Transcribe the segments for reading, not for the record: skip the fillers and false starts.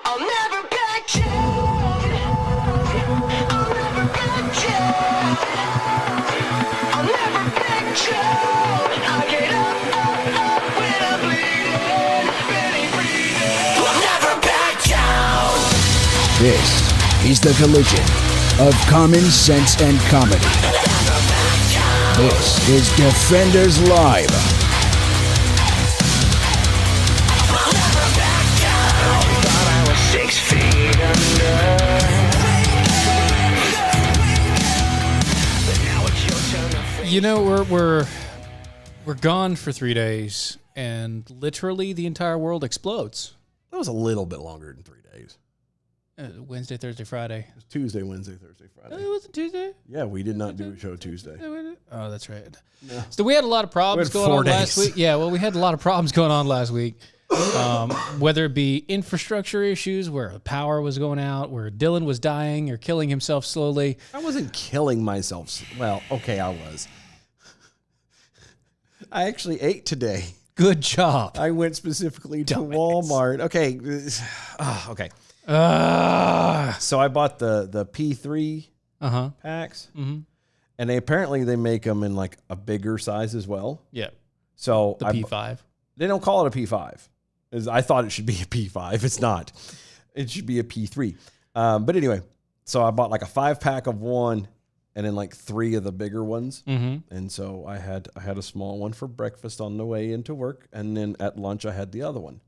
I'll never back down. I'll never back down. I'll never back down. I get up when I'm bleeding, barely breathing. I'll never back down. This is the collision of common sense and comedy. This is Defenders Live. I'll never back down. Thought I was 6 feet under. But now it's your turn to face. You know, we're gone for 3 days, and literally the entire world explodes. That was a little bit longer than 3 days. Wednesday, Thursday, Friday. It was Tuesday, Wednesday, Thursday, Friday. It wasn't Tuesday. Yeah, we did not do a show Tuesday. Oh, that's right. So we had a lot of problems We had going 4 on last days. week. Yeah, well, we had a lot of problems going on last week. Whether it be infrastructure issues, where the power was going out, where Dylan was dying or killing himself slowly. I wasn't killing myself. Well, okay, I was. I actually ate today. Good job. I went specifically to Dumbass. Walmart. Okay. Okay. So I bought the P3 Uh-huh. packs. Mm-hmm. And they make them in like a bigger size as well. Yeah, So the P5. They don't call it a P5. I thought it should be a P5. It's not. It should be a P3. But anyway, so I bought like a 5-pack of one and then like 3 of the bigger ones. Mm-hmm. And so I had a small one for breakfast on the way into work. And then at lunch, I had the other one.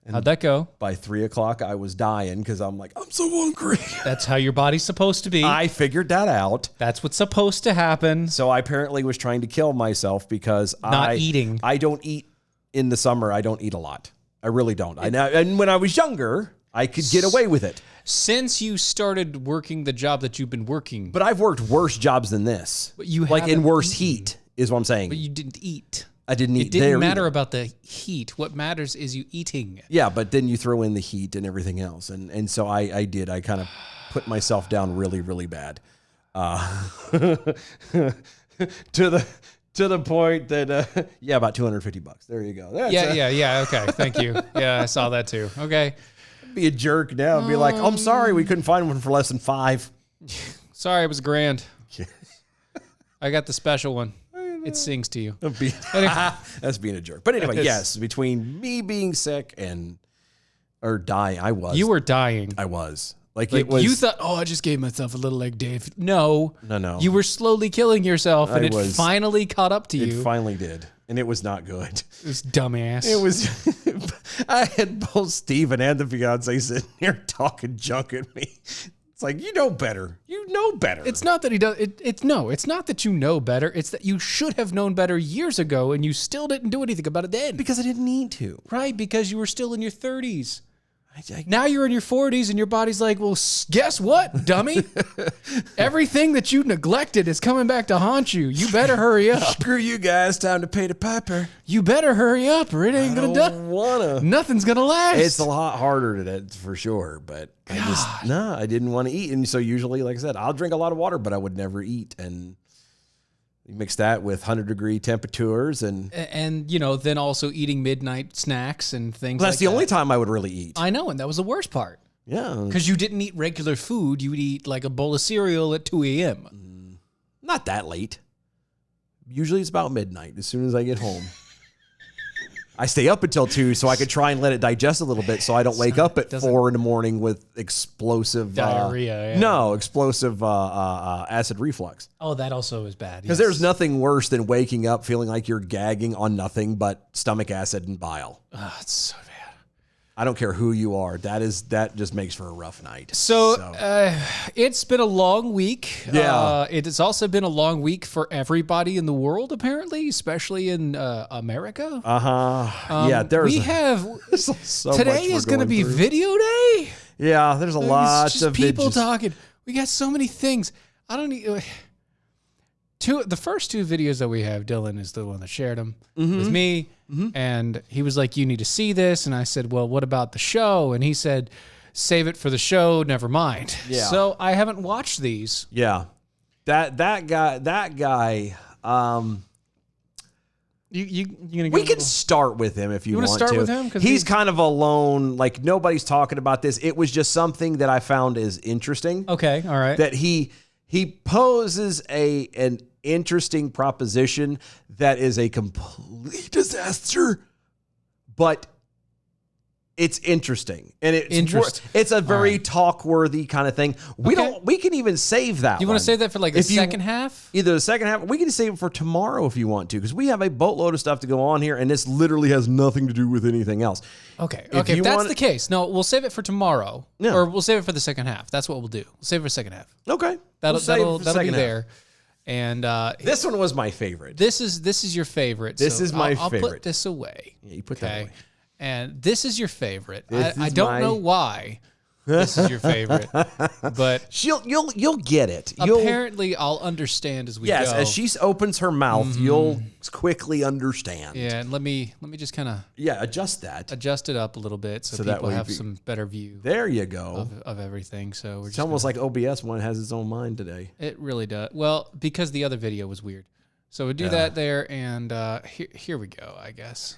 And How'd that go? by 3 o'clock, I was dying because I'm like, I'm so hungry. That's how your body's supposed to be. I figured that out. That's what's supposed to happen. So I apparently was trying to kill myself because Not eating. I don't eat in the summer. I don't eat a lot. I really don't. And when I was younger, I could get away with it. Since you started working the job that you've been working, But I've worked worse jobs than this. But you like in haven't worse eaten. heat is what I'm saying. but you didn't eat. I didn't eat It didn't there matter either. about the heat. What matters is you eating. Yeah, but then you throw in the heat and everything else, and so I did. I kind of put myself down really, really bad, to the point that yeah, about $250. There you go. That's Yeah. Okay. Thank you. Yeah, I saw that too. Okay. Be a jerk now and be like, I'm sorry, we couldn't find one for less than $5. Sorry, it was grand. I got the special one. It sings to you. That's being a jerk. But anyway, yes, between me being sick or dying, I was. You were dying. I was. Like Like it was. you thought, oh, I just gave myself a little leg, Dave. No. No. You were slowly killing yourself, and I it was. finally caught up to It you. finally did. And it was not good. This dumbass. It was. I had both Steven and the fiance sitting here talking junk at me. It's like, you know better. You know better. It's not that he does. It's not that you know better. It's that you should have known better years ago, and you still didn't do anything about it then. because I didn't need to. Right, because you were still in your 30s. I- Now you're in your 40s, and your body's like, well, guess what, dummy? Everything that you neglected is coming back to haunt you. You better hurry up. Screw you guys. Time to pay the piper. You better hurry up, or it ain't gonna Don't do. wanna. Nothing's gonna last. It's a lot harder to that for sure, but I didn't want to eat. And so usually, like I said, I'll drink a lot of water, but I would never eat. And you mix that with 100-degree temperatures and and then also eating midnight snacks and things. that's like the that. only time I would really eat. I know, and that was the worst part. Yeah. Because you didn't eat regular food. You would eat like a bowl of cereal at 2 a.m. Not that late. Usually it's about midnight as soon as I get home. I stay up until 2 so I could try and let it digest a little bit so I don't wake up at 4 in the morning with explosive Diarrhea, yeah. No, explosive acid reflux. Oh, that also is bad. Because there's nothing worse than waking up feeling like you're gagging on nothing but stomach acid and bile. Oh, it's so bad. I don't care who you are. That just makes for a rough night. So it's been a long week. Yeah. It has also been a long week for everybody in the world, apparently, especially in America. Yeah, there's we have so today much we're is going to going be through. video day. Yeah, there's a lot It's just of people videos. talking. We got so many things. I don't need. The first 2 videos that we have, Dylan is the one that shared them with me. And he was like, you need to see this. And I said, well, what about the show? And he said, save it for the show. Never mind. Yeah. So I haven't watched these. Yeah, that guy. You gonna go We a can little- start with him if you wanna want start to. with him? 'Cause He's we- kind of alone. Like nobody's talking about this. It was just something that I found is interesting. Okay, all right. That he poses an interesting proposition that is a complete disaster, but it's interesting and it's a very talk worthy kind of thing. We can even save that. You want to save that for like the second half? Either the second half, we can save it for tomorrow if you want to, because we have a boatload of stuff to go on here, and this literally has nothing to do with anything else. Okay. If Okay. you If that's want- the case, no, we'll save it for tomorrow, Yeah. or we'll save it for the second half. That's what we'll do. We'll save it for the second half. Okay, That'll We'll save it for be second half. there. And This one was my favorite. this is your favorite. This so is my I'll put favorite. this away. Yeah, you put that away. And this is your favorite. This I is don't know why this is your favorite, but You'll get it. apparently I'll understand as we Yes, go. as she opens her mouth, you'll quickly understand. Yeah, and let me just kind of Yeah, adjust that. adjust it up a little bit so So that people way have you- some better view There you go. of everything. So we're It's just almost like OBS one has its own mind today. it really does. Well, because the other video was weird. So we do that there, and here we go, I guess.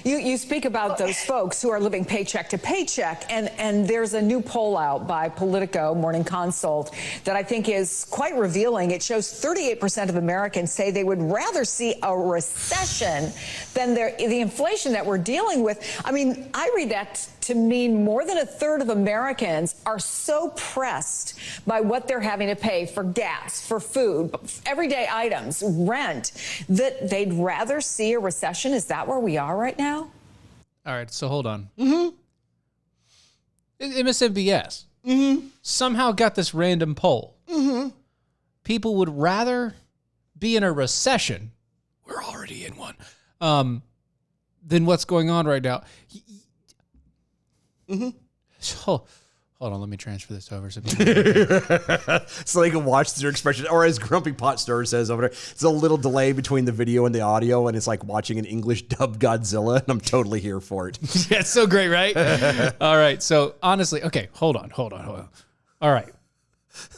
You speak about those folks who are living paycheck to paycheck, and there's a new poll out by Politico, Morning Consult, that I think is quite revealing. It shows 38% of Americans say they would rather see a recession than the inflation that we're dealing with. I mean, I read that to mean more than a third of Americans are so pressed by what they're having to pay for gas, for food, everyday items, rent, that they'd rather see a recession. Is that where we are right now? All right, so hold on. MSNBS somehow got this random poll. People would rather be in a recession. We're already in one. Than what's going on right now. So, hold on, let me transfer this over. So they can watch their expression. Or as Grumpy Pot Stirrer says over there, it's a little delay between the video and the audio, and it's like watching an English dubbed Godzilla, and I'm totally here for it. Yeah, it's so great, right? All right, so honestly, okay, hold on. All right.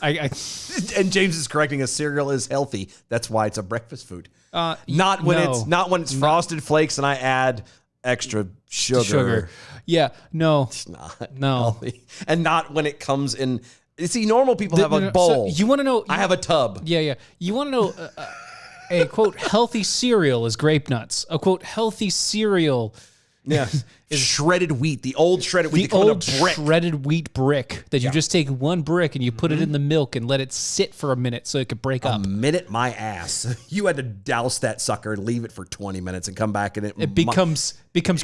And James is correcting us, cereal is healthy. That's why it's a breakfast food. Not when it's Frosted Flakes and I add extra sugar. Yeah, no. It's not No. healthy. And not when it comes in. See, normal people have a bowl. So you want to know? I have a tub. Yeah. You want to know a quote healthy cereal is grape nuts. A quote healthy cereal. Yeah. Shredded wheat, the old shredded wheat. The old shredded wheat brick that you just take one brick and you put it in the milk and let it sit for a minute so it could break up. Minute my ass. You had to douse that sucker and leave it for 20 minutes and come back and It becomes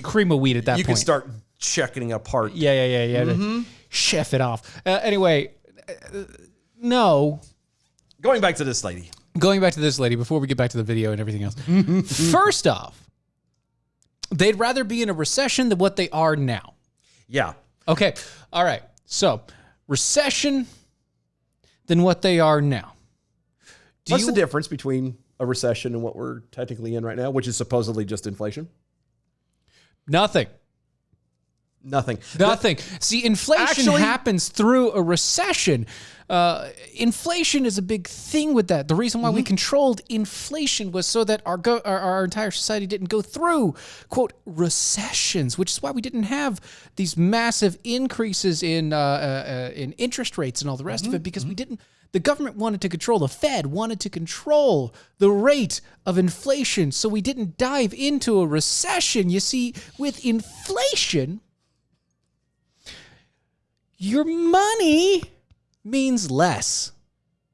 cream of wheat at that you point. can start checking it apart. Yeah. To chef it off. Anyway, no. Going back to this lady. Going back to this lady before we get back to the video and everything else. First off, they'd rather be in a recession than what they are now. Yeah. Okay. All right. So, recession than what they are now. What's the difference between a recession and what we're technically in right now, which is supposedly just inflation? Nothing. Nothing. See, inflation happens through a recession. Inflation is a big thing with that. The reason why we controlled inflation was so that our entire society didn't go through, quote, recessions, which is why we didn't have these massive increases in interest rates and all the rest of it, because we didn't. The government wanted to control, the Fed wanted to control the rate of inflation, so we didn't dive into a recession. You see, with inflation, your money means less.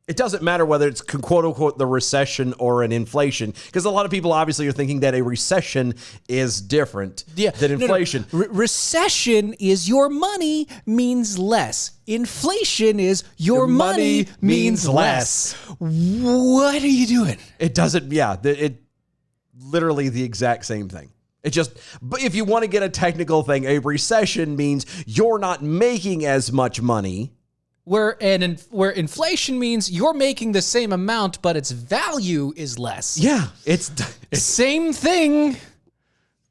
It doesn't matter whether it's quote unquote the recession or an inflation, because a lot of people obviously are thinking that a recession is different than inflation. No. Recession is your money means less. Inflation is your money means less. What are you doing? It doesn't. Yeah, it literally the exact same thing. It just, but if you want to get a technical thing, a recession means you're not making as much money. Where inflation means you're making the same amount, but its value is less. Yeah, it's same thing.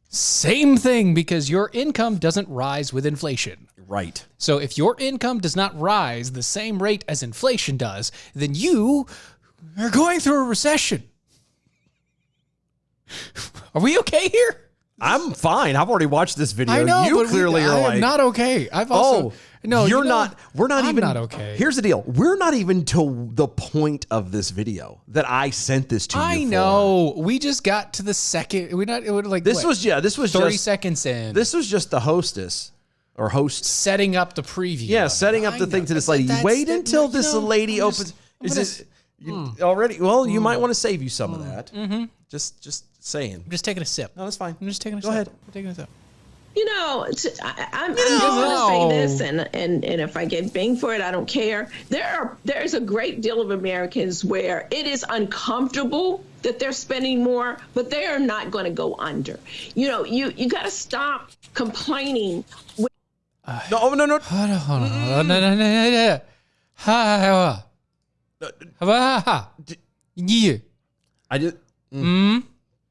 Same thing, because your income doesn't rise with inflation. right. So if your income does not rise the same rate as inflation does, then you are going through a recession. Are we okay here? I'm fine. I've already watched this video. I know, you but clearly I are am like, not okay. I've also no. you're you know, not. We're not I'm even. not okay. Here's the deal. We're not even to the point of this video that I sent this to you. I know. We just got to the second. We not. It was like This what, was 30 30 seconds in. This was just the hostess or host. setting up the preview. Yeah, of it. setting up I the thing know. to this lady. That's- Wait that- until you this know, lady I'm opens. just- Already? Well, you might want to save you some of that. Mm-hmm. Just saying. I'm just taking a sip. No, that's fine. I'm just taking a Go sip. ahead. I'm taking a sip. You know, I'm just going to say this, and if I get banged for it, I don't care. There's a great deal of Americans where it is uncomfortable that they're spending more, but they are not going to go under. You know, you got to stop complaining. No. Hold on. No. Ha. Yeah. I just.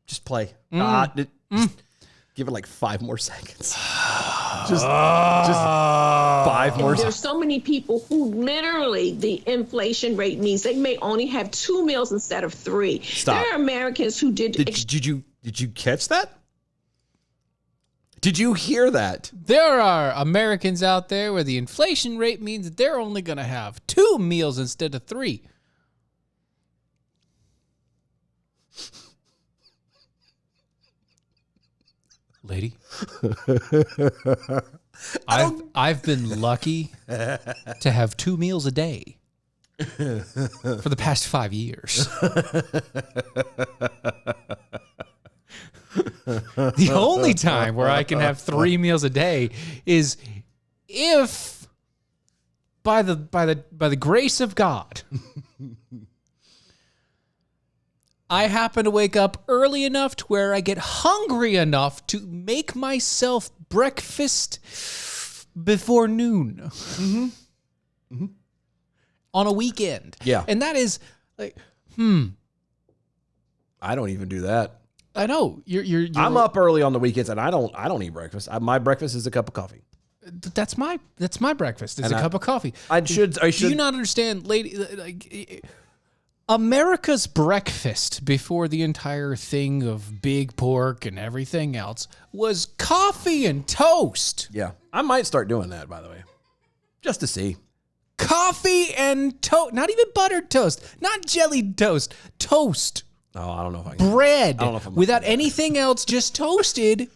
Just play. Just give it like 5 more seconds. just 5 more There's seconds. so many people who literally the inflation rate means they may only have 2 meals instead of 3. Stop. There are Americans who did Did you catch that? Did you hear that? There are Americans out there where the inflation rate means that they're only going to have 2 meals instead of 3. Lady, I've been lucky to have 2 meals a day for the past 5 years. The only time where I can have 3 meals a day is if by the grace of God I happen to wake up early enough to where I get hungry enough to make myself breakfast before noon. On a weekend. Yeah. And that is like, I don't even do that. I know you're I'm up early on the weekends and I don't eat breakfast. My breakfast is a cup of coffee. That's my breakfast. It's And a cup of coffee. I should. Do you not understand, lady? Like, America's breakfast before the entire thing of big pork and everything else was coffee and toast. Yeah, I might start doing that. By the way, just to see. Coffee and toast. Not even buttered toast. Not jellied toast. Toast. Oh, I don't know if I can. Bread. I don't know if I'm without anything else, just toasted.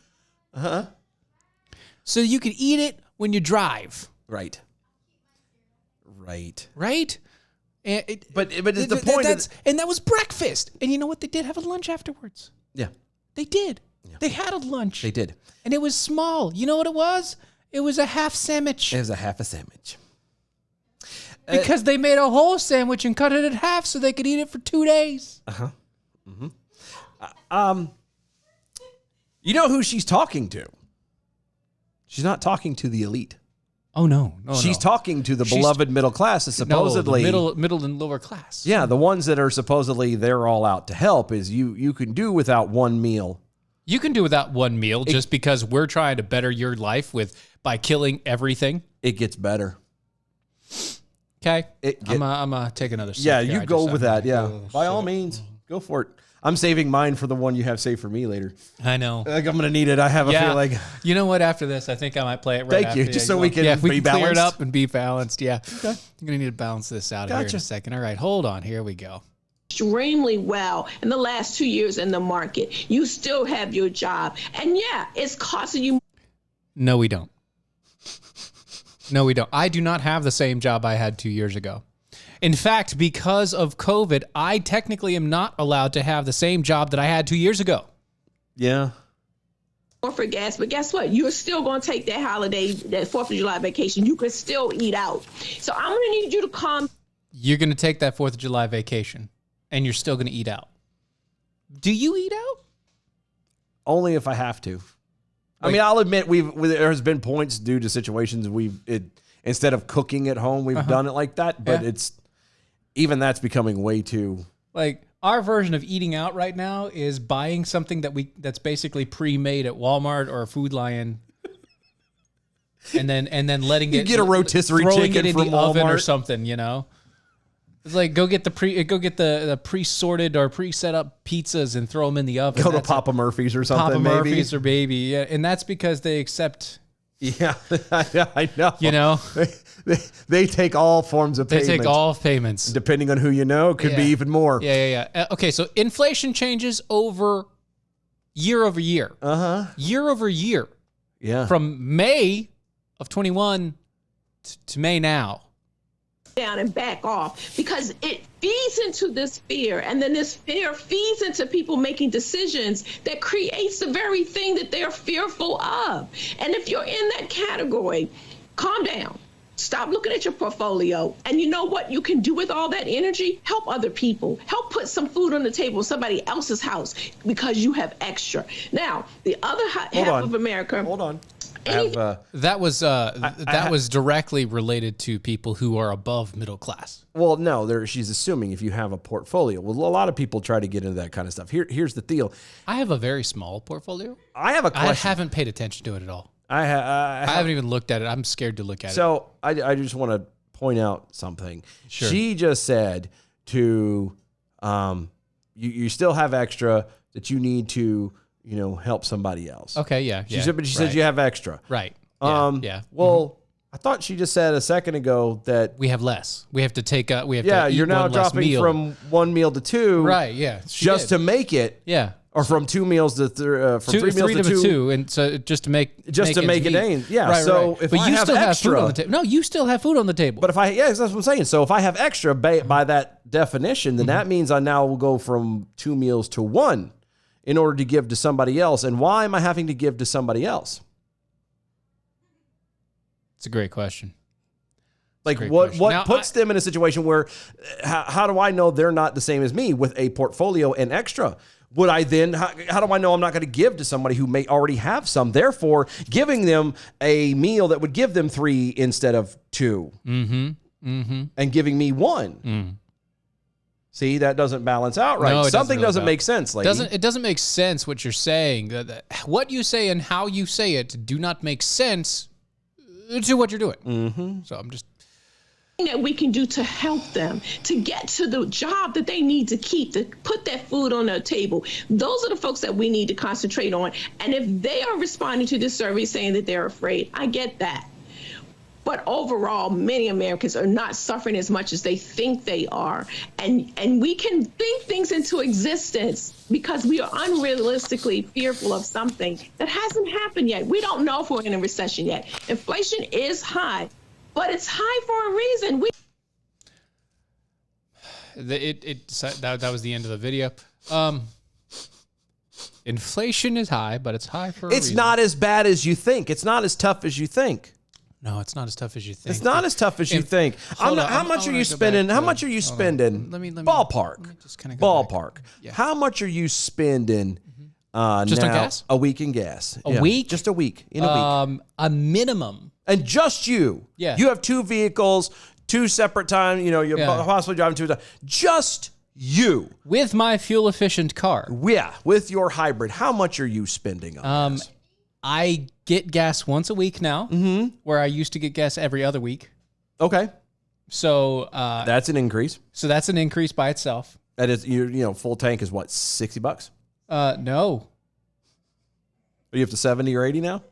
So you could eat it when you drive. Right. Right? And But it's the point. And that was breakfast. And you know what? They did have a lunch afterwards. Yeah, They did. They had a lunch. they did. And it was small. You know what it was? It was a half sandwich. It was a half a sandwich. Because they made a whole sandwich and cut it in half so they could eat it for 2 days. You know who she's talking to? She's not talking to the elite. Oh, no. She's talking to the She's- beloved middle class. Is supposedly middle and lower class. Yeah, the ones that are supposedly they're all out to help. Is you can do without one meal. You can do without one meal just because we're trying to better your life by killing everything. It gets better. Okay? It get- I'm going to take another sip. Yeah, here. you I go just- with I'm that. gonna Yeah, go by all sip. means, go for it. I'm saving mine for the one you have saved for me later. I know. Like I'm gonna need it. I have a feel like. You know what? After this, I think I might play it right Thank after. you, just so we can if we be can clear it balanced. up and be balanced. Yeah. Okay. I'm going to need to balance this out here in Gotcha. a second. All right. Hold on. Here we go. extremely well in the last 2 years in the market. You still have your job. And yeah, it's costing you. No, we don't. No, we don't. I do not have the same job I had 2 years ago. In fact, because of COVID, I technically am not allowed to have the same job that I had 2 years ago. Yeah. more for gas, but guess what? You're still going to take that holiday, that 4th of July vacation. You can still eat out. So I'm going to need you to calm. You're going to take that 4th of July vacation and you're still going to eat out. Do you eat out? Only if I have to. I mean, I'll admit there has been points due to situations instead of cooking at home, we've done it like that, but even that's becoming way too. Like our version of eating out right now is buying something that's basically pre-made at Walmart or Food Lion, and then letting You it get a rotisserie throwing chicken it in from the oven or Walmart. something, you know. It's like go get the pre-sorted or pre-set up pizzas and throw them in the oven. Go to That's Papa Murphy's or something. Papa maybe. Murphy's or baby, yeah, and that's because they accept. Yeah, I know. You know, they take all forms of they payment. take all payments. Depending on who you know, could be Yeah. even more. Yeah. Okay, so inflation changes year over year. Year over year. Yeah. From May of 21 to May now. Down and back off, because it feeds into this fear, and then this fear feeds into people making decisions that creates the very thing that they're fearful of. And if you're in that category, calm down. Stop looking at your portfolio. And you know what you can do with all that energy? Help other people. Help put some food on the table in somebody else's house because you have extra. Now, the other half of America. Hold on. I have, That was directly related to people who are above middle class. well, no, she's assuming if you have a portfolio. Well, a lot of people try to get into that kind of stuff. Here's the deal. I have a very small portfolio. I have a I question. haven't paid attention to it at all. I haven't even looked at it. I'm scared to look at it. So I just want to point out something. Sure. She just said to you still have extra that you need to help somebody else. Okay, yeah. She said you have extra. Right. Yeah. Well, I thought she just said a second ago that We have less. We have to take we have yeah, to eat you're now one less dropping meal. from one meal to two. Right, yeah. She Just did. to make it. Yeah. Or from 2 meals to from Three 3 meals to two. and so just to make Just to ends make it meet. end. Yeah, Right, so right. if but I you have still have extra- food on the table. No, you still have food on the table. But that's what I'm saying. So if I have extra by that definition, then that means I now will go from 2 meals to 1 in order to give to somebody else. And why am I having to give to somebody else? It's a great question. Like great what question. Now, puts them in a situation where how do I know they're not the same as me with a portfolio and extra? Would I then, how do I know I'm not going to give to somebody who may already have some? Therefore, giving them a meal that would give them 3 instead of 2 and giving me 1. See, that doesn't balance out right. No, it Something really doesn't make sense, lady. It doesn't make sense what you're saying. What you say and how you say it do not make sense to what you're doing. So I'm just that we can do to help them to get to the job that they need to keep, to put that food on their table. Those are the folks that we need to concentrate on. And if they are responding to this survey saying that they're afraid, I get that. But overall, many Americans are not suffering as much as they think they are. And we can think things into existence because we are unrealistically fearful of something that hasn't happened yet. We don't know if we're in a recession yet. Inflation is high, but it's high for a reason. That was the end of the video. Inflation is high, but it's high for a reason. It's not as bad as you think. It's not as tough as you think. No, it's not as tough as you think. It's not as tough as you think. Hold on, How I much are wanna you go spending? back How to- much are you hold on. spending? Let me Ballpark. let me just kinda go back. Ballpark. Yeah. How much are you spending Just on now? gas? A week in gas. A week? Just a week. In a week. A minimum. And just you. Yeah. You have 2 vehicles, 2 separate times. You're Yeah. possibly driving 2 times. Just you. With my fuel efficient car. Yeah. With your hybrid. How much are you spending on gas? I get gas once a week now, where I used to get gas every other week. Okay. So That's an increase. that's an increase by itself. That is, full tank is what, $60? No. Are you up to 70 or 80 now?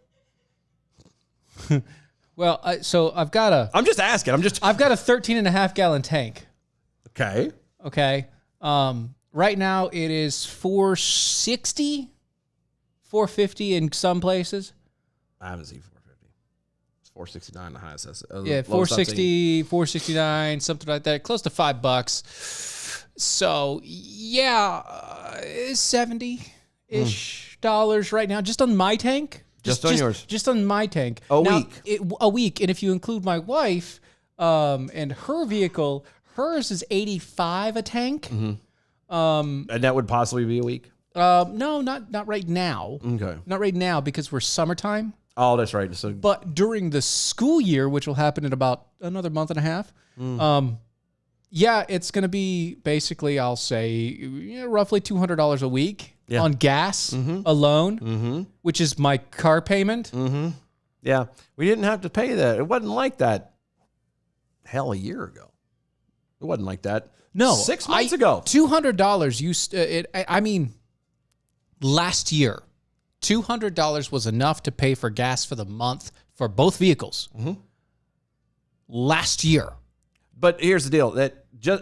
Well, so I've got I'm just asking. a 13 and a half gallon tank. Okay. Okay. Right now it is 460, 450 in some places. I haven't seen 450. It's 469 the highest. Yeah, lowest I've 460, seen. 469, something like that, close to $5. So yeah, 70-ish dollars right now, just on my tank. Just on yours. Just on my tank. A Now, week. A week, and if you include my wife, and her vehicle, hers is 85 a tank. And that would possibly be a week? No, not right now. Okay. Not right now because we're summertime. Oh, that's right. So But during the school year, which will happen in about another month and a half, yeah, it's going to be basically, I'll say, roughly $200 a week on gas alone, which is my car payment. yeah, we didn't have to pay that. It wasn't like that hell a year ago. It wasn't like that. No, 6 months ago. $200. I mean, last year, $200 was enough to pay for gas for the month for both vehicles. Last year. But here's the deal.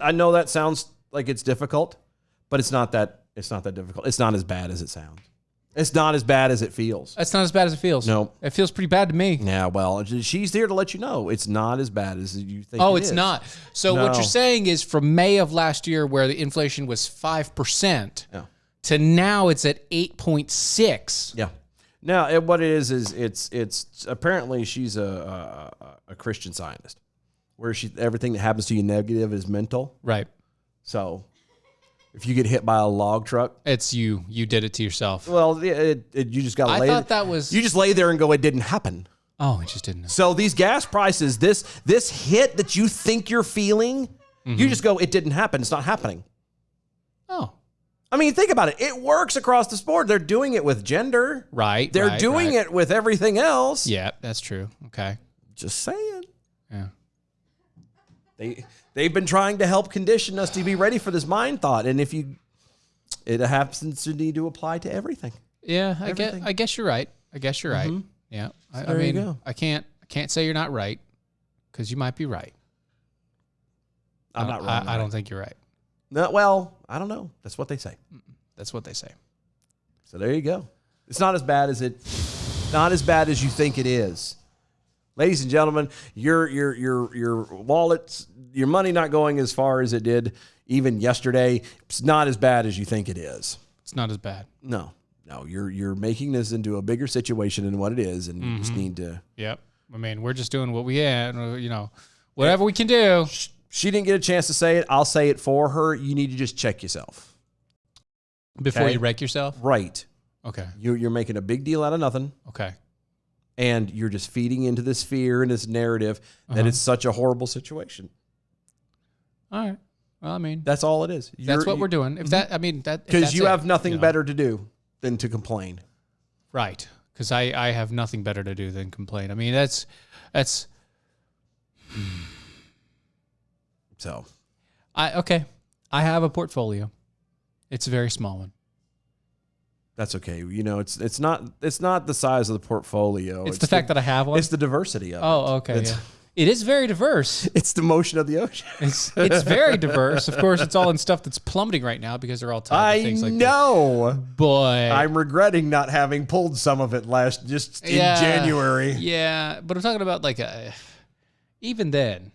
I know that sounds like it's difficult, but it's not that difficult. It's not as bad as it sounds. It's not as bad as it feels. That's not as bad as it feels. No. It feels pretty bad to me. Yeah, well, she's here to let you know it's not as bad as you think. Oh, it it's is. not. So No. what you're saying is from May of last year, where the inflation was 5%, Yeah. to now it's at 8.6. Yeah. Now, what it is it's apparently she's a Christian Scientist, where everything that happens to you negative is mental. Right. So, if you get hit by a log truck, It's you. You did it to yourself. well, you just got to I lay. thought that was. You just lay there and go, it didn't happen. Oh, it just didn't. So these gas prices, this hit that you think you're feeling, you just go, it didn't happen. It's not happening. Oh. I mean, think about it. It works across the board. They're doing it with gender. Right. They're doing it with everything else. Yeah, that's true. Okay. Just saying. Yeah. They've been trying to help condition us to be ready for this mind thought. And it happens to need to apply to everything. Yeah, Everything. I guess you're right. Right. Yeah. I there you mean, go. I can't say you're not right, because you might be right. I'm not wrong. I don't think you're right. No, well, I don't know. That's what they say. That's what they say. So there you go. It's not as bad as you think it is. Ladies and gentlemen, your wallets, your money not going as far as it did even yesterday. It's not as bad as you think it is. It's not as bad. No, you're making this into a bigger situation than what it is, and you just need to. Yep. I mean, we're just doing what we can, whatever we can do. She didn't get a chance to say it. I'll say it for her. You need to just check yourself Before Okay. you wreck yourself? right. Okay. You're making a big deal out of nothing. Okay. And you're just feeding into this fear and this narrative that it's such a horrible situation. All right. Well, I mean, That's all it is. that's what we're doing. If that, I mean, that Because you it, have nothing better to do than to complain. Right. Because I have nothing better to do than complain. I mean, that's. So Okay. I have a portfolio. It's a very small one. that's okay. It's not the size of the portfolio. It's the fact that I have one. it's the diversity of it. Oh, okay. It's, Yeah. It is very diverse. it's the motion of the ocean. It's very diverse. Of course, it's all in stuff that's plummeting right now because they're all tied to I things like know. that. But I'm regretting not having pulled some of it in January. Yeah, but I'm talking about even then.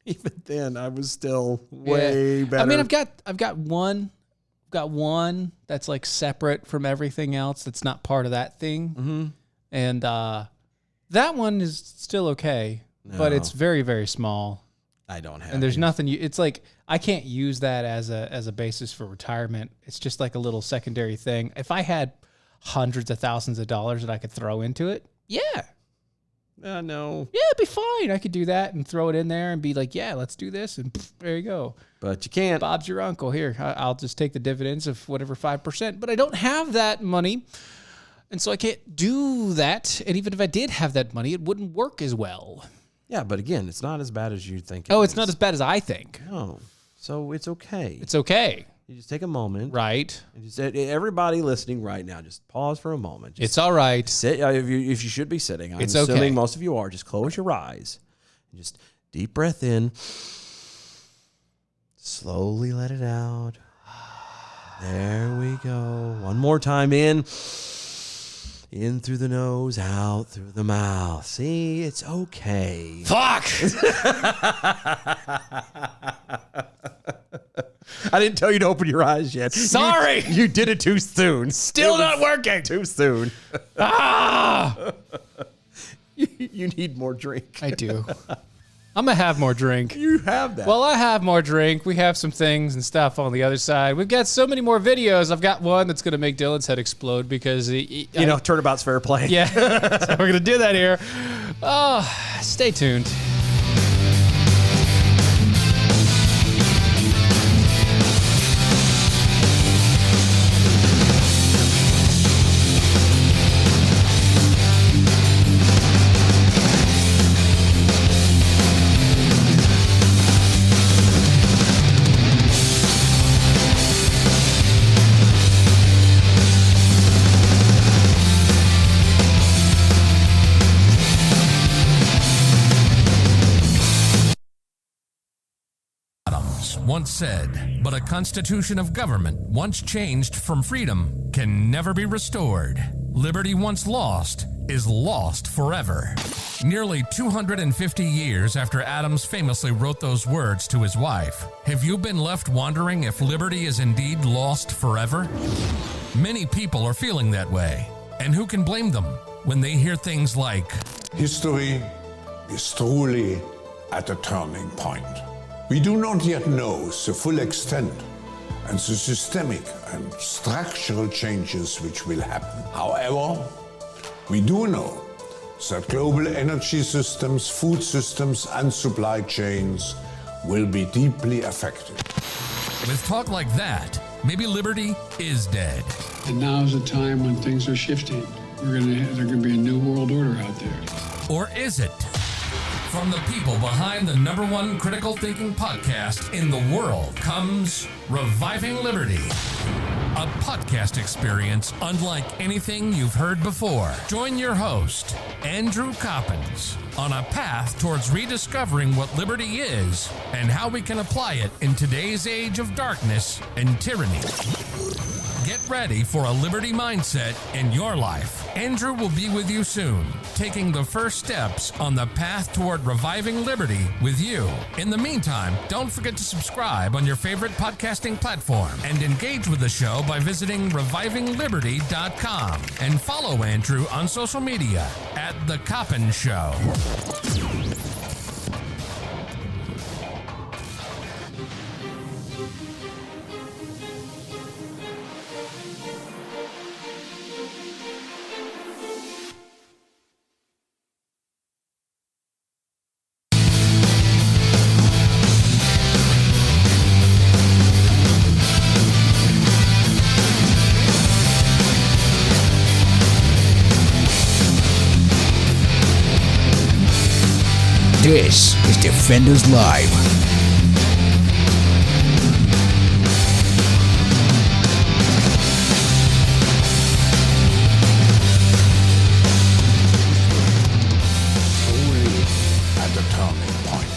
Even then, I was still way better. I mean, I've got one that's like separate from everything else that's not part of that thing, and that one is still okay, but it's very, very small. I don't have. And there's any. nothing. It's like I can't use that as a basis for retirement. It's just like a little secondary thing. If I had hundreds of thousands of dollars that I could throw into it, yeah, No. it'd be fine. I could do that and throw it in there and be like, yeah, let's do this, and there you go. But you can't. Bob's your uncle. Here, I'll just take the dividends of whatever 5%. But I don't have that money, and so I can't do that. And even if I did have that money, it wouldn't work as well. Yeah, but again, it's not as bad as you think. It's not as bad as I think. No. So it's okay. It's okay, You just take a moment. right? And just, everybody listening right now, just pause for a moment. Just It's all right. sit. If you should be sitting, I'm It's assuming okay. most of you are. Just close your eyes. And just deep breath in. Slowly let it out. There we go. One more time in. In through the nose, out through the mouth. See, it's okay. Fuck! I didn't tell you to open your eyes yet. Sorry. You did it too soon. Still not working. Too soon. Ah! You need more drink. I do. I'm going to have more drink. You have that. Well, I have more drink. We have some things and stuff on the other side. We've got so many more videos. I've got one that's going to make Dylan's head explode because turnabout's fair play. yeah. So we're going to do that here. Oh, stay tuned. Socrates once said, but a constitution of government once changed from freedom can never be restored. Liberty once lost is lost forever. Nearly 250 years after Adams famously wrote those words to his wife, have you been left wondering if liberty is indeed lost forever? Many people are feeling that way, and who can blame them when they hear things like, history is truly at a turning point. We do not yet know the full extent and the systemic and structural changes which will happen. However, we do know that global energy systems, food systems, and supply chains will be deeply affected. with talk like that, maybe liberty is dead. And now's the time when things are shifting. There's going to be a new world order out there. Or is it? From the people behind the #1 critical thinking podcast in the world comes Reviving Liberty, a podcast experience unlike anything you've heard before. Join your host, Andrew Coppins, on a path towards rediscovering what liberty is and how we can apply it in today's age of darkness and tyranny. Get ready for a liberty mindset in your life. Andrew will be with you soon, taking the first steps on the path toward reviving liberty with you. In the meantime, don't forget to subscribe on your favorite podcasting platform and engage with the show by visiting revivingliberty.com and follow Andrew on social media at The Coppin Show. This is Defenders Live. Truly at a turning point.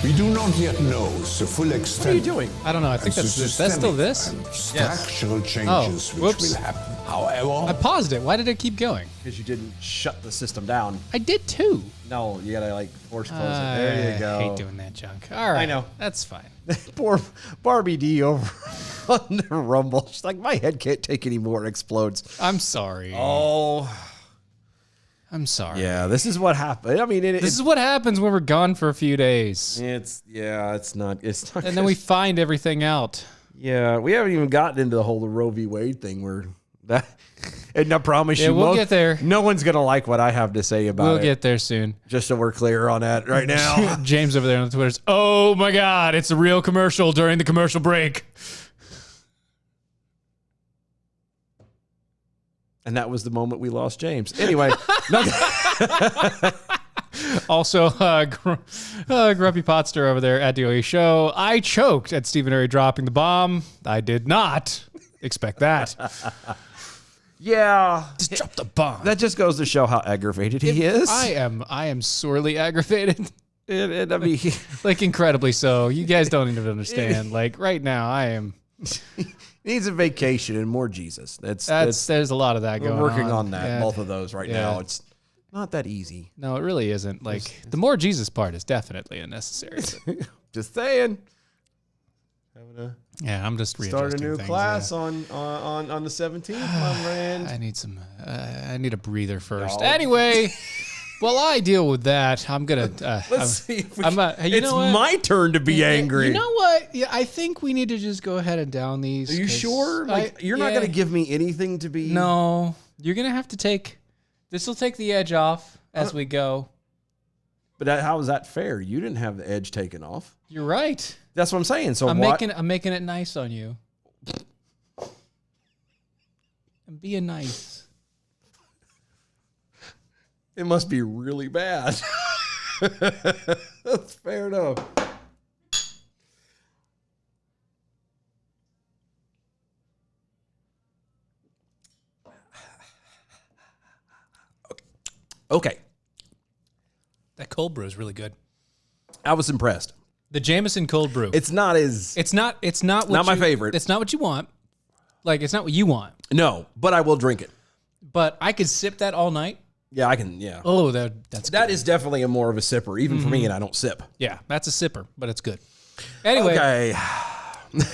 We do not yet know the full extent. What are you doing? I don't know. I think and the that's still this. systemic and structural changes Oh, which whoops. will happen. However, I paused it. Why did it keep going? Because you didn't shut the system down. I did too. No, you gotta like force close it. There you go. I hate doing that junk. All right. I know. That's fine. Poor Barbie D over on the Rumble. She's like, my head can't take any more. It explodes. I'm sorry. Oh, I'm sorry. yeah. This is what happened. I mean, This is what happens when we're gone for a few days. it's not. And then we find everything out. Yeah, we haven't even gotten into the whole Roe v. Wade thing where that. And I promise Yeah, you, we'll get there. No one's gonna like what I have to say about it. We'll get there soon. Just so we're clear on that right now. James over there on the Twitter's, oh my God, it's a real commercial during the commercial break. And that was the moment we lost James. Anyway, Also, Grumpy Potster over there at DOE Show. I choked at Stephen Airy dropping the bomb. I did not expect that. yeah, Just drop the bomb. that just goes to show how aggravated he is. I am sorely aggravated. I mean, Like incredibly so. You guys don't even understand. Like right now, I am. he needs a vacation and more Jesus. That's There's a lot of that we're going on. working on that. Yeah. Both of those right Yeah. now. It's not that easy. No, it really isn't. Like the more Jesus part is definitely unnecessary. Just saying. Yeah, I'm just Start a readjusting new things, class yeah. on the 17th, my friend. I need some. I need a breather first. No. Anyway, while I deal with that, I'm gonna. Let's see if we I'm can- you it's know what? my turn to be angry. You know what? Yeah, I think we need to just go ahead and down these. Are you 'cause sure? Like you're not yeah. going to give me anything to be. No, you're gonna have to take. This will take the edge off as we go. But how is that fair? You didn't have the edge taken off. You're right. That's what I'm saying. So I'm what? making it nice on you. I'm being nice. It must be really bad. That's fair enough. Okay. That cold brew is really good. I was impressed. The Jameson cold brew. It's not as It's not what not my favorite. It's not what you want. Like, it's not what you want. no, but I will drink it. But I could sip that all night. Yeah, I can. Yeah, Oh, that's that good. is definitely a more of a sipper, even for me, and I don't sip. Yeah, that's a sipper, but it's good. Anyway, Okay,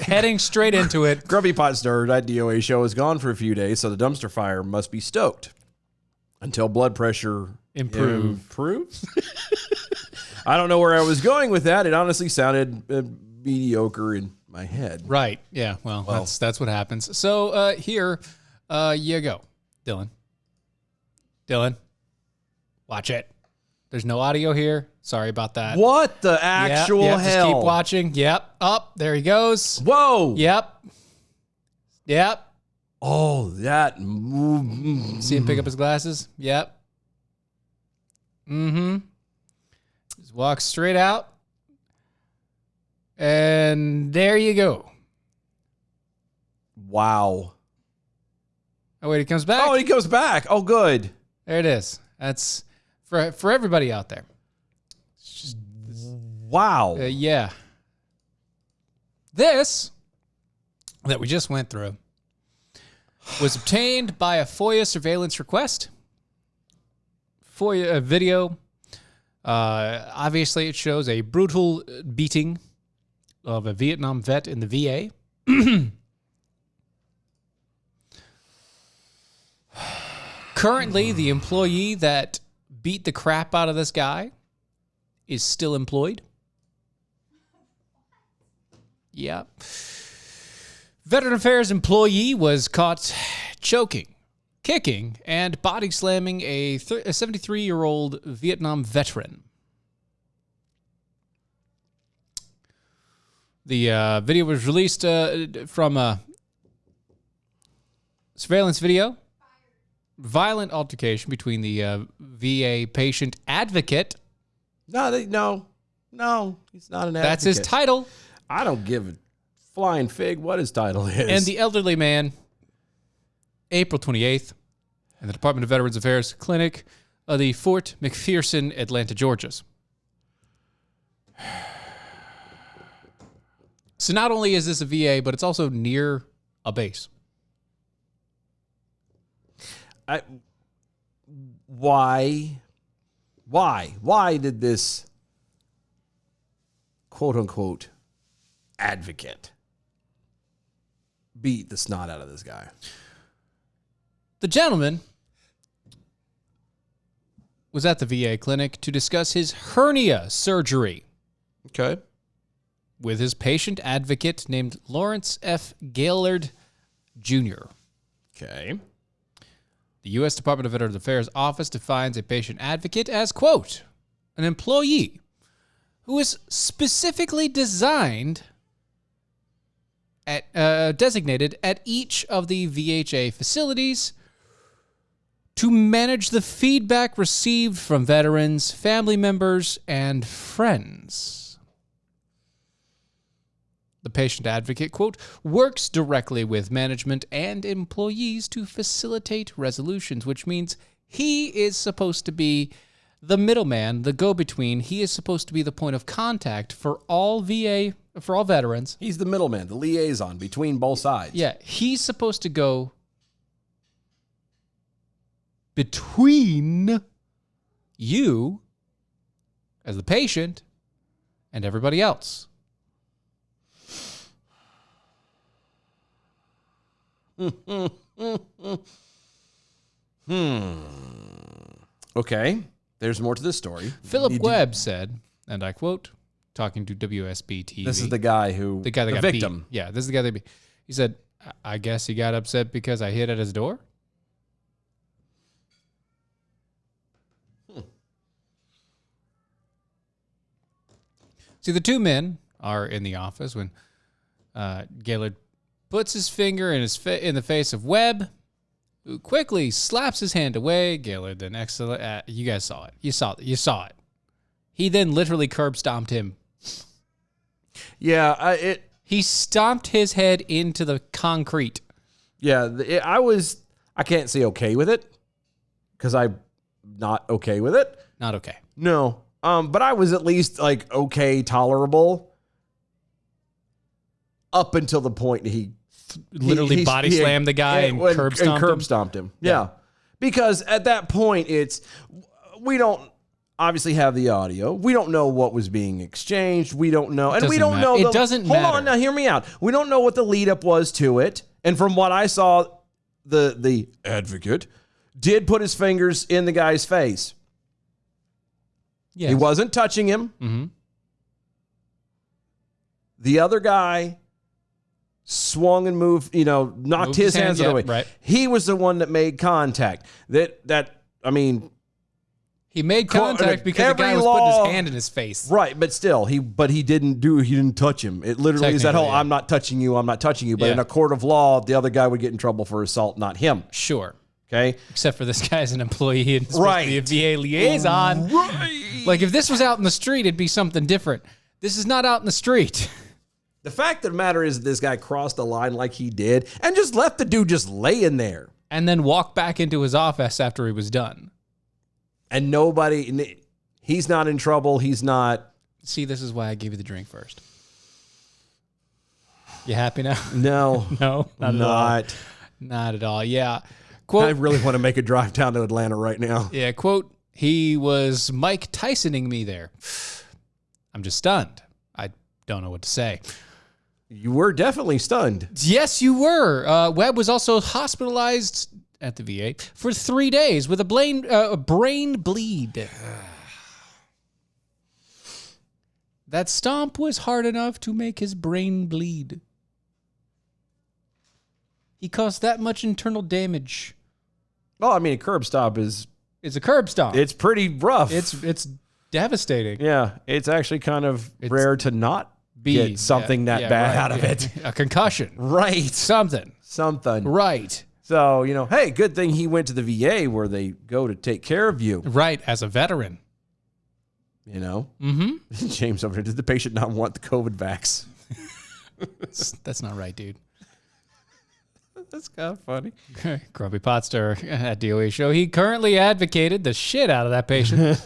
heading straight into it. Grumpy Pot Stir, that DOA show is gone for a few days, so the dumpster fire must be stoked until blood pressure improves. I don't know where I was going with that. It honestly sounded mediocre in my head. Right. Yeah. Well, that's what happens. So here you go, Dylan. Dylan, watch it. There's no audio here. Sorry about that. What the actual Yep, hell? just keep watching. Yep. Up. There he goes. Whoa. Yep. Yep. Oh, that. See him pick up his glasses? Yep. Mm-hmm. Just walk straight out. And there you go. Wow. Oh, wait, he comes back. Oh, he comes back. Oh, good. There it is. That's for everybody out there. Wow. Yeah. This that we just went through was obtained by a FOIA surveillance request. FOIA video. Obviously, it shows a brutal beating of a Vietnam vet in the VA. Currently, the employee that beat the crap out of this guy is still employed. Yeah. Veteran Affairs employee was caught choking, kicking, and body slamming a 73-year-old Vietnam veteran. The video was released from a surveillance video. Violent altercation between the VA patient advocate. No, he's not an advocate. That's his title. I don't give a flying fig what his title is. And the elderly man, April 28th, in the Department of Veterans Affairs Clinic of the Fort McPherson, Atlanta, Georgias. So not only is this a VA, but it's also near a base. Why did this quote unquote advocate beat the snot out of this guy? The gentleman was at the VA clinic to discuss his hernia surgery. Okay. With his patient advocate named Lawrence F. Gaylord Jr. Okay. The U.S. Department of Veterans Affairs office defines a patient advocate as, quote, an employee who is specifically designated at each of the VHA facilities to manage the feedback received from veterans, family members, and friends. The patient advocate, quote, works directly with management and employees to facilitate resolutions, which means he is supposed to be the middleman, the go-between. He is supposed to be the point of contact for all veterans. He's the middleman, the liaison between both sides. Yeah, he's supposed to go between you as the patient and everybody else. Okay. There's more to this story. Philip Webb said, and I quote, talking to WSB TV. This is the guy who, the guy that the got victim. beat. Yeah, this is the guy that beat. He said, I guess he got upset because I hit at his door. See, the two men are in the office when Gaylord puts his finger in the face of Webb, who quickly slaps his hand away. Gaylord then excellent. You guys saw it. You saw it. He then literally curb stomped him. Yeah, he stomped his head into the concrete. Yeah, I can't say okay with it because I'm not okay with it. Not okay. No. But I was at least like okay, tolerable up until the point he Literally body slammed the guy and curb stomped him. Yeah. Because at that point, we don't obviously have the audio. We don't know what was being exchanged. We don't know. And we don't know. It doesn't matter. Hold on. Now, hear me out. We don't know what the lead up was to it. And from what I saw, the advocate did put his fingers in the guy's face. Yes. He wasn't touching him. Mm-hmm. The other guy swung and moved, knocked his hands out of the way. Right. He was the one that made contact. He made contact because the guy was putting his hand in his face. Right, but still, he didn't touch him. It literally is that whole, I'm not touching you. But in a court of law, the other guy would get in trouble for assault, not him. Sure. Okay. Except for this guy's an employee and supposed to be a VA liaison. Right. Like if this was out in the street, it'd be something different. This is not out in the street. The fact of the matter is this guy crossed the line like he did and just left the dude just laying there. And then walked back into his office after he was done. And he's not in trouble. He's not. See, this is why I gave you the drink first. You happy now? No. No, not at all. Not at all. Yeah. Quote, I really want to make a drive down to Atlanta right now. Yeah. Quote, he was Mike Tysoning me there. I'm just stunned. I don't know what to say. You were definitely stunned. Yes, you were. Webb was also hospitalized at the VA for 3 days with a brain bleed. That stomp was hard enough to make his brain bleed. He caused that much internal damage. Well, I mean, a curb stomp is a curb stomp. It's pretty rough. It's devastating. Yeah, it's actually kind of rare to not get something that bad out of it. A concussion. Right. Something. Right. So, hey, good thing he went to the VA where they go to take care of you. Right, as a veteran. Mm-hmm. James over here, did the patient not want the COVID vax? That's not right, dude. That's kind of funny. Grumpy Potster at DOA show. He currently advocated the shit out of that patient.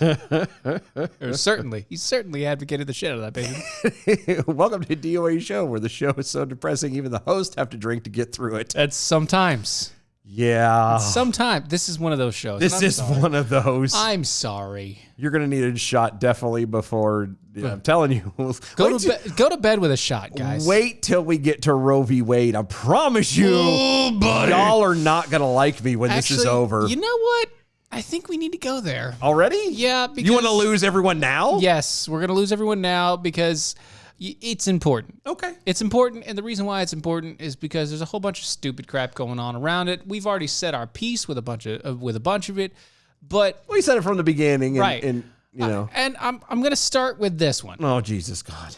He certainly advocated the shit out of that patient. Welcome to DOA show, where the show is so depressing even the hosts have to drink to get through it. That's sometimes. Yeah. Sometimes. This is one of those shows. This is one of those. I'm sorry. You're going to need a shot definitely before, I'm telling you. Go to bed with a shot, guys. Wait till we get to Roe v. Wade. I promise you, y'all are not going to like me when this is over. You know what? I think we need to go there. Already? Yeah. Because you want to lose everyone now? Yes, we're going to lose everyone now because it's important. Okay. It's important, and the reason why it's important is because there's a whole bunch of stupid crap going on around it. We've already said our piece with a bunch of it, but we said it from the beginning, right? And and I'm going to start with this one. Oh, Jesus God!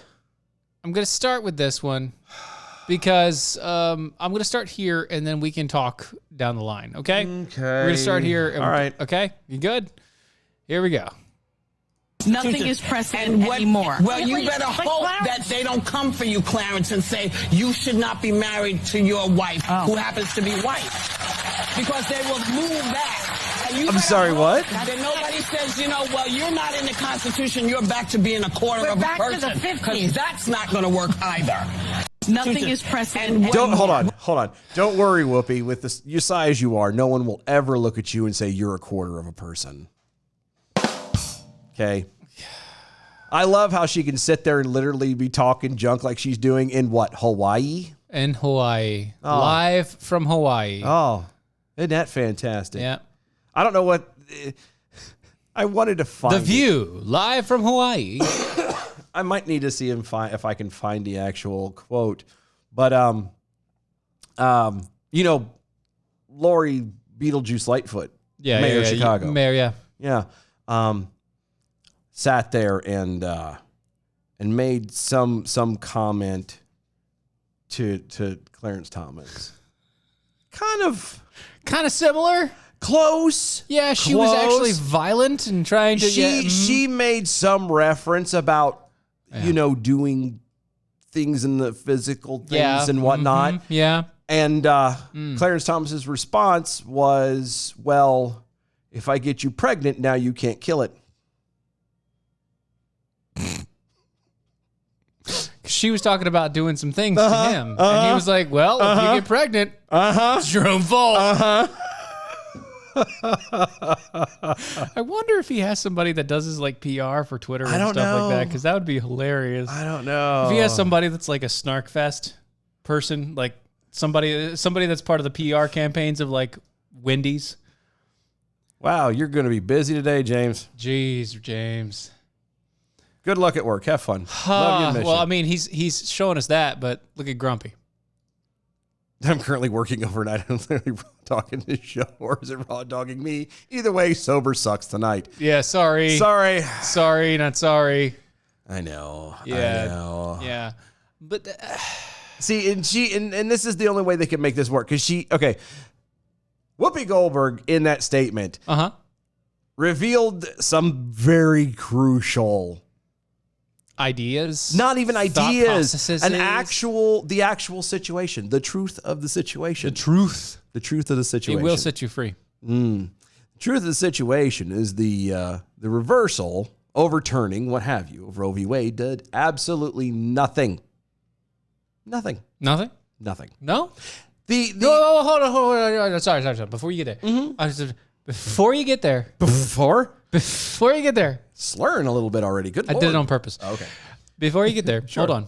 I'm going to start with this one because I'm going to start here, and then we can talk down the line. Okay. Okay. We're going to start here. All right. Okay. You good? Here we go. Nothing is precedent anymore. Well, you better hope that they don't come for you, Clarence, and say you should not be married to your wife, who happens to be white, because they will move back. And I'm sorry, what? Then nobody says, well, you're not in the Constitution. You're back to being a quarter of a person. We're back to the 50s. Because that's not going to work either. Nothing is precedent. Hold on. Don't worry, Whoopi. With this, your size you are, no one will ever look at you and say you're a quarter of a person. Okay. I love how she can sit there and literally be talking junk like she's doing in what, Hawaii? In Hawaii. Oh. Live from Hawaii. Oh, isn't that fantastic? Yeah. I don't know what I wanted to find. The View, live from Hawaii. I might need to see if I can find the actual quote. But Lori Beetlejuice Lightfoot, Mayor of Chicago. Mayor, yeah. Sat there and made some comment to Clarence Thomas. Kind of similar. Close. Yeah, she was actually violent and trying to. She made some reference about doing things in the physical things and whatnot. Mm-hmm. Yeah. And Clarence Thomas's response was, "Well, if I get you pregnant, now you can't kill it." She was talking about doing some things to him. And he was like, well, if you get pregnant, it's your own fault. I wonder if he has somebody that does his like PR for Twitter and stuff like that, because that would be hilarious. I don't know. If he has somebody that's like a snark fest person, like somebody that's part of the PR campaigns of like Wendy's. Wow, you're going to be busy today, James. Jeez, James. Good luck at work. Have fun. Love you and miss well, you. I mean, he's showing us that, but look at Grumpy. I'm currently working overnight. I'm literally raw dogging this show, or is it raw dogging me? Either way, sober sucks tonight. Yeah, sorry. Sorry, not sorry. I know. Yeah. I know. Yeah. But see, and this is the only way they can make this work, because Whoopi Goldberg in that statement revealed some very crucial ideas. Not even ideas. The actual situation. The truth of the situation. The truth of the situation. It will set you free. The truth of the situation is the reversal, overturning, what have you, of Roe v. Wade did absolutely nothing. Nothing. Nothing? Nothing. No? No, hold on. Sorry. Before you get there. Before you get there. Before you get there. Slurring a little bit already. Good I Lord. did it on purpose. Oh, okay. Before you get there, hold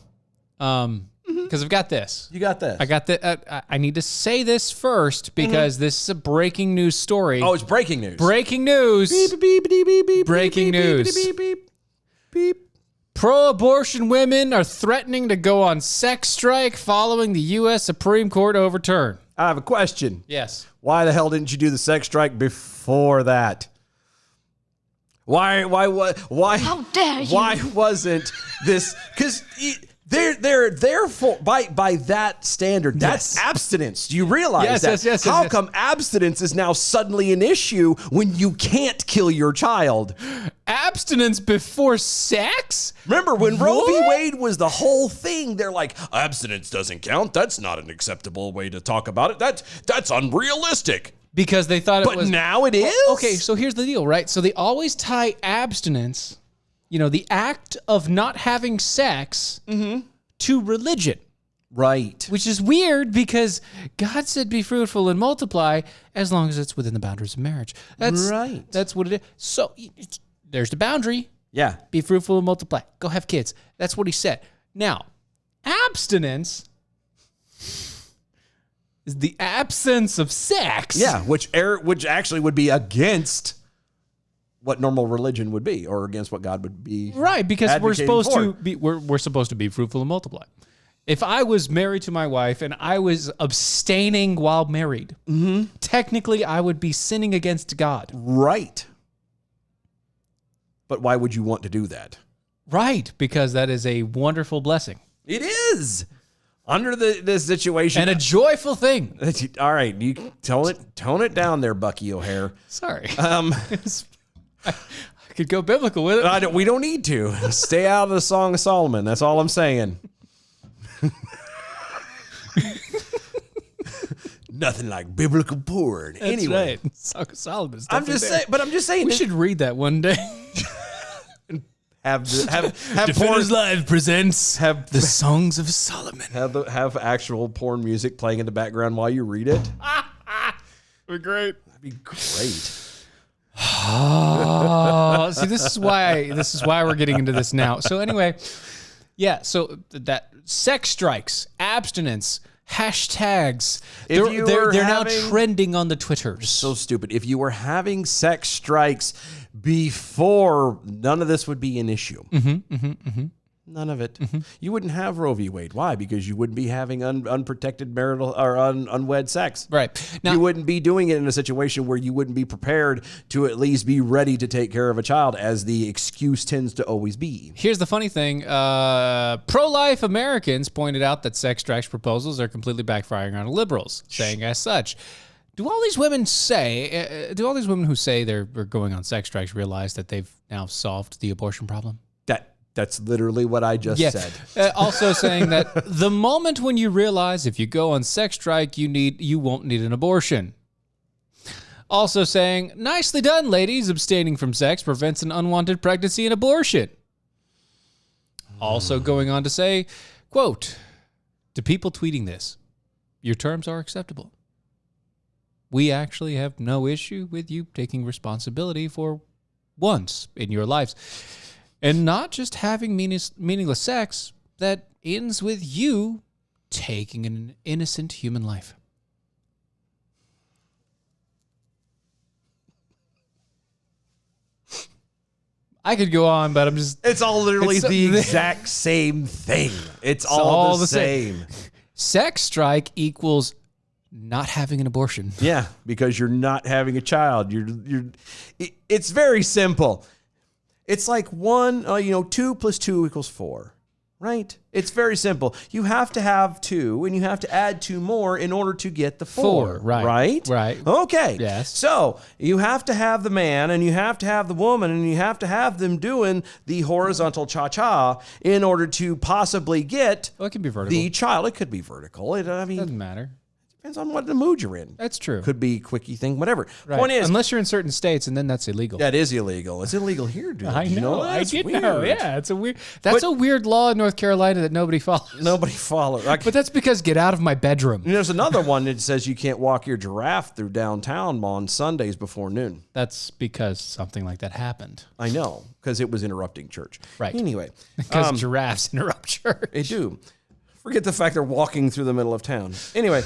on. Because I've got this. You got this. I got the. I need to say this first because this is a breaking news story. Oh, it's breaking news. Breaking news. Beep, beep, beep, beep, beep, breaking beep, news. Beep, beep, beep, beep. Pro-abortion women are threatening to go on sex strike following the U.S. Supreme Court overturn. I have a question. Yes. Why the hell didn't you do the sex strike before that? Why? How dare you? Why wasn't this? Because they're therefore by that standard, that's abstinence. Do you realize that? Yes. How come abstinence is now suddenly an issue when you can't kill your child? Abstinence before sex? Remember when Roe v. Wade was the whole thing? They're like, abstinence doesn't count. That's not an acceptable way to talk about it. That's unrealistic. Because they thought it was. But now it is? Okay, so here's the deal, right? So they always tie abstinence, the act of not having sex, to religion. Right. Which is weird because God said be fruitful and multiply as long as it's within the boundaries of marriage. That's right. That's what it is. So there's the boundary. Yeah. Be fruitful and multiply. Go have kids. That's what he said. Now, abstinence is the absence of sex. Yeah, which actually would be against what normal religion would be, or against what God would be. Right, because we're supposed for. to be we're supposed to be fruitful and multiply. If I was married to my wife and I was abstaining while married, technically I would be sinning against God. Right. But why would you want to do that? Right, because that is a wonderful blessing. It is. Under this situation. And a joyful thing. All right, you tone it down there, Bucky O'Hare. Sorry. I could go biblical with it. We don't need to. Stay out of the Song of Solomon. That's all I'm saying. Nothing like biblical porn. That's anyway, right. Song of Solomon. I'm just saying. We should read that one day. Have Defenders porn Live presents the Songs of Solomon. Have actual porn music playing in the background while you read it. We're great. That'd be great. Oh, see, this is why we're getting into this now. So anyway, yeah. So that sex strikes, abstinence, hashtags. They're now trending on the Twitters. So stupid. If you were having sex strikes before, none of this would be an issue. None of it. You wouldn't have Roe v. Wade. Why? Because you wouldn't be having unprotected marital or unwed sex. Right. Now, you wouldn't be doing it in a situation where you wouldn't be prepared to at least be ready to take care of a child, as the excuse tends to always be. Here's the funny thing. Pro-life Americans pointed out that sex strikes proposals are completely backfiring on liberals, saying as such. Do all these women who say they're going on sex strikes realize that they've now solved the abortion problem? That's literally what I just said. Also saying that the moment when you realize if you go on sex strike, you won't need an abortion. Also saying, nicely done, ladies. Abstaining from sex prevents an unwanted pregnancy and abortion. Also going on to say, Quote, to people tweeting this, your terms are acceptable. We actually have no issue with you taking responsibility for once in your lives and not just having meaningless sex that ends with you taking an innocent human life. I could go on, but I'm just... It's all literally the exact same thing. It's all the same. Sex strike equals not having an abortion. Yeah, because you're not having a child. It's very simple. It's like 2 plus 2 equals 4, right? It's very simple. You have to have 2, and you have to add 2 more in order to get the 4. Right. Okay. Yes. So you have to have the man, and you have to have the woman, and you have to have them doing the horizontal cha-cha in order to possibly get it can be vertical. The child. It could be vertical. Doesn't matter. Depends on what the mood you're in. That's true. Could be quickie thing, whatever. Right. Point is, unless you're in certain states, and then that's illegal. That is illegal. It's illegal here, dude. I You know. that? I It's did weird. know. Yeah, it's a weird. That's a weird law in North Carolina that nobody follows. Nobody follows. But that's because get out of my bedroom. There's another one that says you can't walk your giraffe through downtown on Sundays before noon. That's because something like that happened. I know, because it was interrupting church. Right. Anyway. Because giraffes interrupt church. They do. Forget the fact they're walking through the middle of town. Anyway.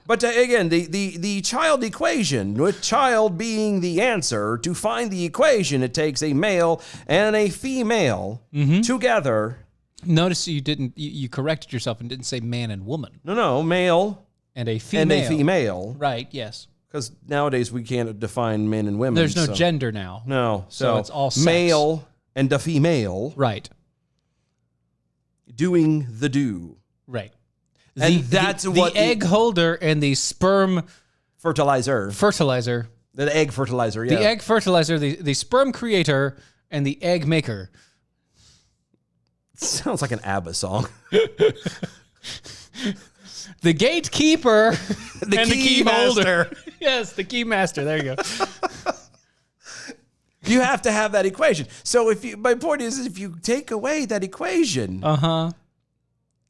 But again, the child equation, with child being the answer, to find the equation, it takes a male and a female together. Notice you corrected yourself and didn't say man and woman. No, male and a female. And a female. Right, yes. Because nowadays we can't define men and women. There's no gender now. No. So it's all sex. Male and a female. Right. Doing the do. Right. And that's what the egg holder and the sperm fertilizer. The egg fertilizer, yeah. The egg fertilizer, the sperm creator and the egg maker. Sounds like an ABBA song. The gatekeeper the and key the key holder. master. Yes, the key master. There you go. You have to have that equation. So my point is, if you take away that equation,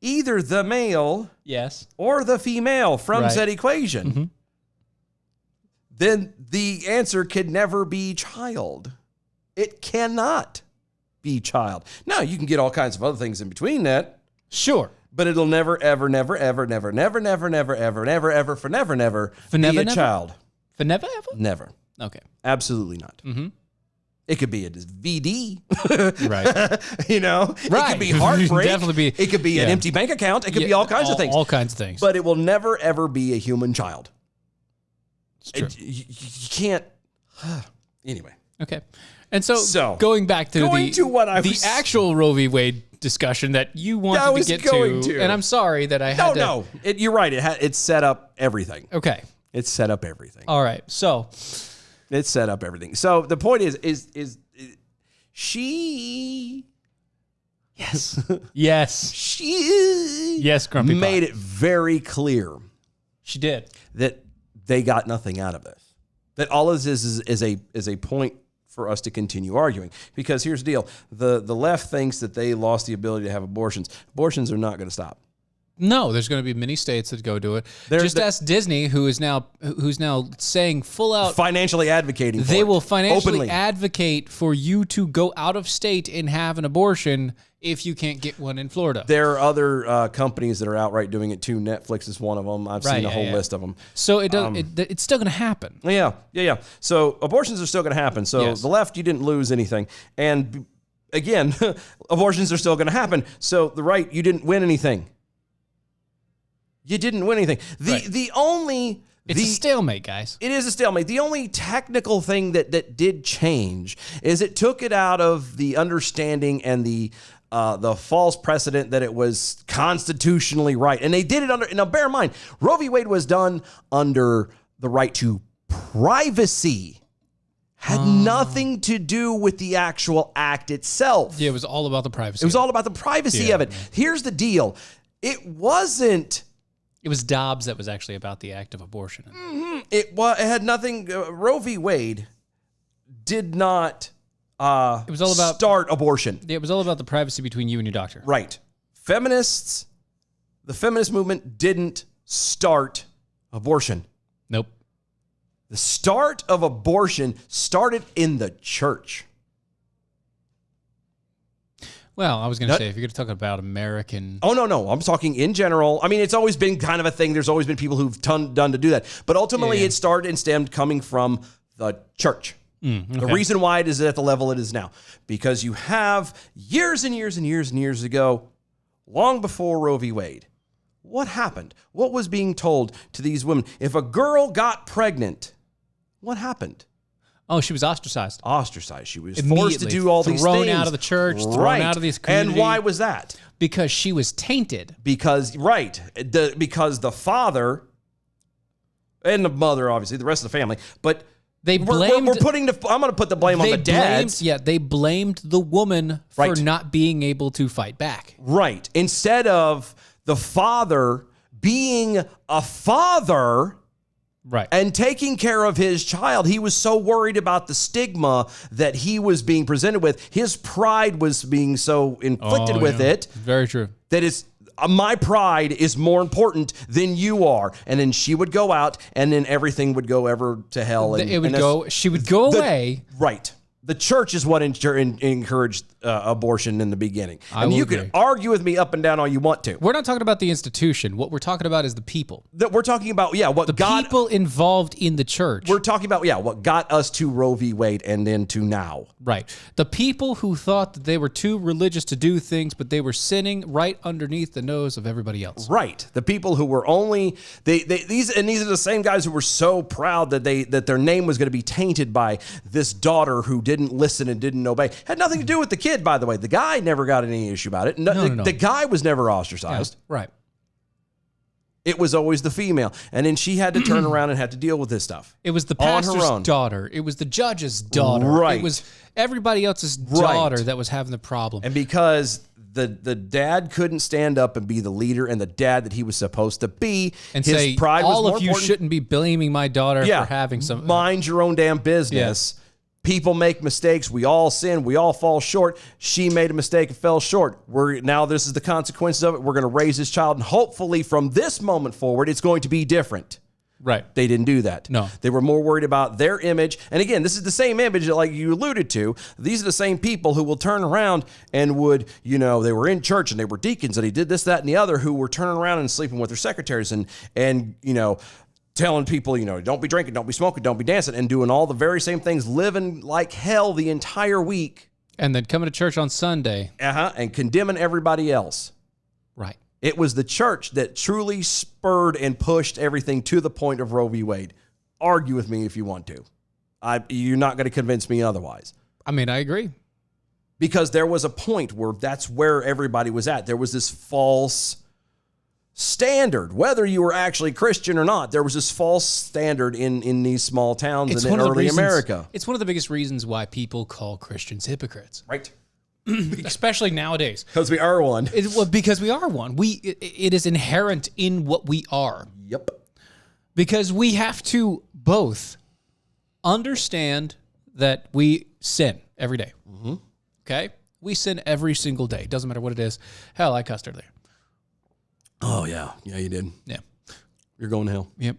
either the male, yes, or the female from Right. said equation, then the answer could never be child. It cannot be child. Now you can get all kinds of other things in between that, sure, but it'll never, ever, never, ever, never, never, never, never, ever, never, ever, for never, never For be never, a never? child. For never ever? Never. Okay. Absolutely not. Mm-hmm. It could be a VD, Right. It Right. could be heartbreak. Definitely be. It could be an yeah. empty bank account. It could be all kinds of things. All kinds of things. But it will never ever be a human child. It's true. You can't. Anyway. Okay. And so going back to the actual Roe v. Wade discussion that you wanted to get to, and I'm sorry that I had to. No, you're right. It's set up everything. Okay. It's set up everything. All right. So it's set up everything. So the point is she. Yes. Yes. She. Yes, Grumpy made Pot. it very clear. She did. That they got nothing out of this. That all of this is a point for us to continue arguing. Because here's the deal. The left thinks that they lost the ability to have abortions. Abortions are not going to stop. No, there's going to be many states that go do it. Just ask Disney, who's now saying full out financially advocating. They will financially openly advocate for you to go out of state and have an abortion if you can't get one in Florida. There are other companies that are outright doing it too. Netflix is one of them. I've seen a whole list of them. So it's still going to happen. Yeah. So abortions are still going to happen. So the left, you didn't lose anything. And again, abortions are still going to happen. So the right, you didn't win anything. You didn't win anything. It's a stalemate, guys. It is a stalemate. The only technical thing that did change is it took it out of the understanding and the false precedent that it was constitutionally right. And they did it under, now bear in mind, Roe v. Wade was done under the right to privacy. Had nothing to do with the actual act itself. Yeah, it was all about the privacy. It was all about the privacy of it. Here's the deal. It wasn't... It was Dobbs that was actually about the act of abortion. Mm-hmm. It had nothing... Roe v. Wade did not it was all about start abortion. It was all about the privacy between you and your doctor. Right. the feminist movement didn't start abortion. Nope. The start of abortion started in the church. Well, I was going to say, if you're going to talk about American... Oh, no. I'm talking in general. I mean, it's always been kind of a thing. There's always been people who've done to do that. But ultimately, it started and stemmed coming from the church. The reason why it is at the level it is now. Because you have years and years and years and years ago, long before Roe v. Wade, what happened? What was being told to these women? If a girl got pregnant, what happened? Oh, she was ostracized. She was forced to do all these things. Thrown out of the church, thrown out of this community. And why was that? Because she was tainted. Because the father and the mother, obviously, the rest of the family, but they blamed. I'm going to put the blame on the dads. They blamed the woman for not being able to fight back. Right. Instead of the father being a father. Right. And taking care of his child, he was so worried about the stigma that he was being presented with. His pride was being so inflicted with it. Very true. That is, my pride is more important than you are. And then she would go out, and then everything would go ever to hell. And, she would go away. Right. The church is what encouraged abortion in the beginning. And you can argue with me up and down all you want to. We're not talking about the institution. What we're talking about is the people. That we're talking about, people involved in the church. We're talking about, what got us to Roe v. Wade and then to now. Right. The people who thought that they were too religious to do things, but they were sinning right underneath the nose of everybody else. Right. The people who were only these are the same guys who were so proud that their name was going to be tainted by this daughter who didn't listen and didn't obey. Had nothing to do with the kid, by the way. The guy never got any issue about it. No. The guy was never ostracized. Yeah, right. It was always the female. And then she had to turn around and had to deal with this stuff. It was the pastor's daughter. It was the judge's daughter. Right. It was everybody else's daughter that was having the problem. And because the dad couldn't stand up and be the leader and the dad that he was supposed to be, and his say, pride was all more of you important. shouldn't be blaming my daughter for having some... Mind your own damn business. Yeah. People make mistakes. We all sin. We all fall short. She made a mistake and fell short. Now this is the consequences of it. We're going to raise this child, and hopefully from this moment forward, it's going to be different. Right. They didn't do that. No. They were more worried about their image. And again, this is the same image that, like you alluded to. These are the same people who will turn around and would, they were in church and they were deacons and they did this, that, and the other, who were turning around and sleeping with their secretaries and telling people, don't be drinking, don't be smoking, don't be dancing, and doing all the very same things, living like hell the entire week. And then coming to church on Sunday. And condemning everybody else. Right. It was the church that truly spurred and pushed everything to the point of Roe v. Wade. Argue with me if you want to. You're not going to convince me otherwise. I mean, I agree. Because there was a point where that's where everybody was at. There was this false standard, whether you were actually Christian or not. There was this false standard in these small towns and in early America. It's one of the biggest reasons why people call Christians hypocrites. Right. Especially nowadays. Because we are one. Because we are one. It is inherent in what we are. Yep. Because we have to both understand that we sin every day. Mm-hmm. Okay? We sin every single day. Doesn't matter what it is. Hell, I cussed earlier. Oh, yeah. Yeah, you did. Yeah. You're going to hell. Yep.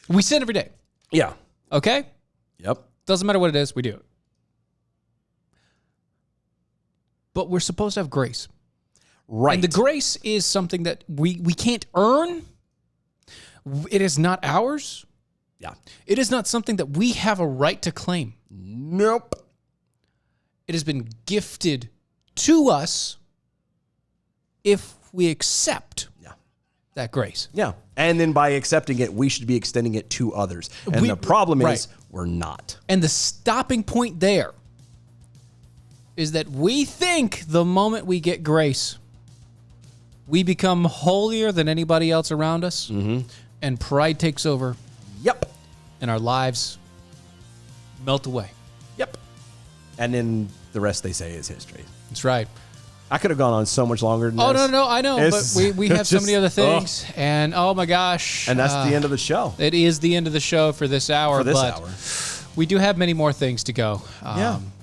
We sin every day. Yeah. Okay? Yep. Doesn't matter what it is, we do it. But we're supposed to have grace. Right. And the grace is something that we can't earn. It is not ours. Yeah. It is not something that we have a right to claim. Nope. It has been gifted to us if we accept that grace. Yeah. And then by accepting it, we should be extending it to others. And the problem is we're not. And the stopping point there is that we think the moment we get grace, we become holier than anybody else around us, and pride takes over. Yep. And our lives melt away. Yep. And then the rest, they say, is history. That's right. I could have gone on so much longer than this. No, I know. But we have so many other things. And oh my gosh. And that's the end of the show. It is the end of the show for this hour. We do have many more things to go.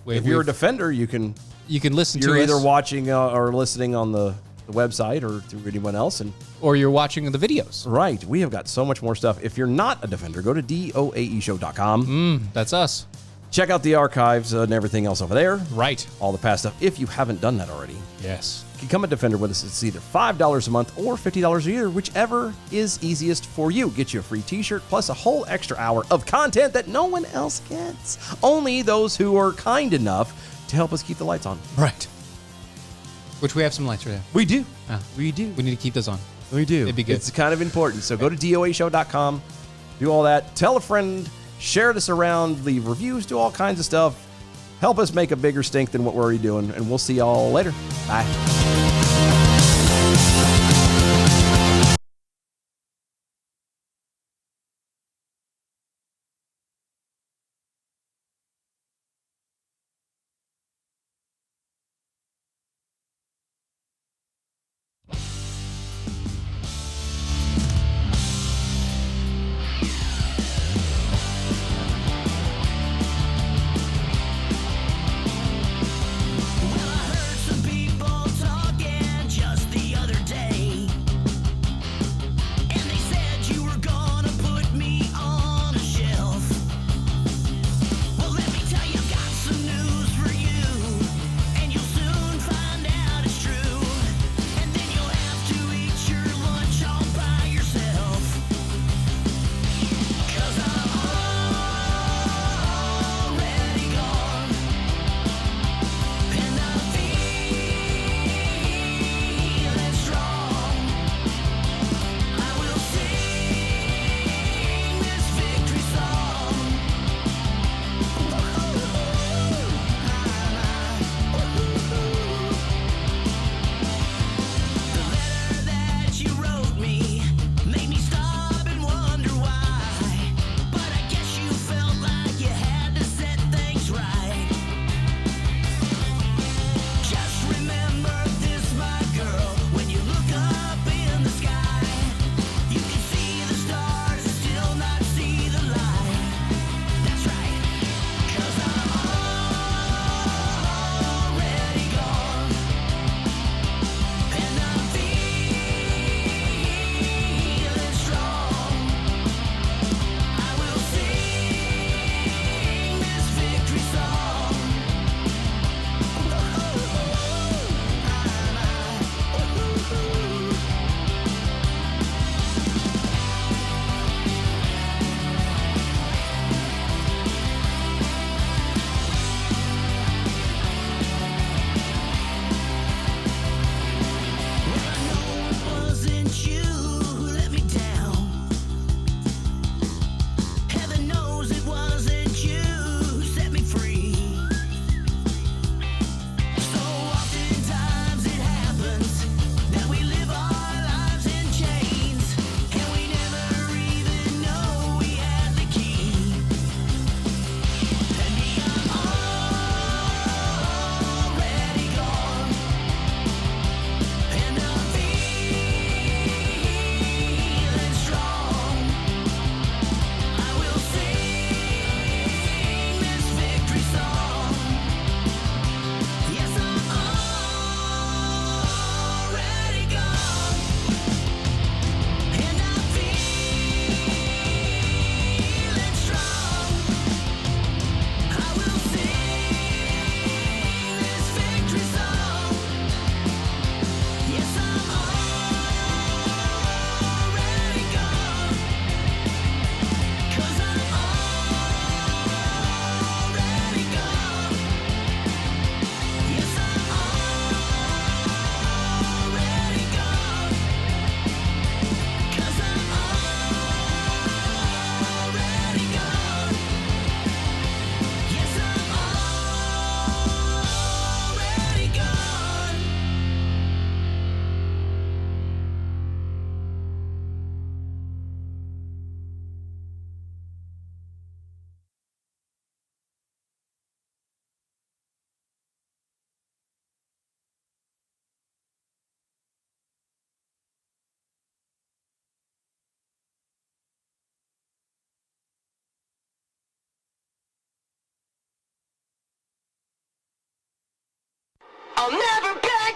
If you're a defender, you can You can listen You're to either us, watching or listening on the website or through anyone else. or you're watching the videos. Right. We have got so much more stuff. If you're not a Defender, go to doaeshow.com. That's us. Check out the archives and everything else over there. Right. All the past stuff, if you haven't done that already. Yes. Become a Defender with us. It's either $5 a month or $50 a year, whichever is easiest for you. Get you a free t-shirt plus a whole extra hour of content that no one else gets. Only those who are kind enough to help us keep the lights on. Right. Which we have some lights right there. We do. We do. We need to keep those on. We do. It'd be good. It's kind of important. So go to doashow.com, do all that, tell a friend, share this around, leave reviews, do all kinds of stuff. Help us make a bigger stink than what we're already doing, and we'll see y'all later. Bye.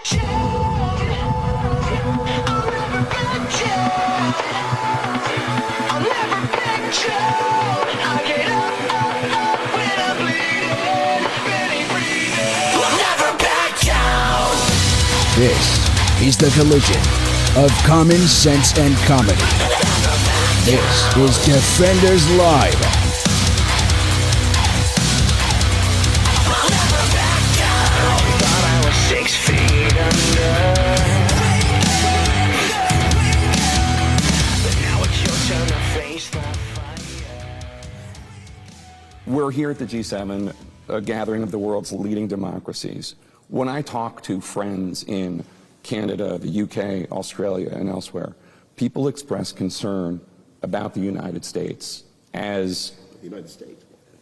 checked. I'll never get checked. I'll never get checked. I get up when I'm bleeding, barely breathing. I'll never back down. This is the collision of common sense and comedy. This is Defenders Live. We're here at the G7, a gathering of the world's leading democracies. When I talk to friends in Canada, the UK, Australia, and elsewhere, people express concern about the United States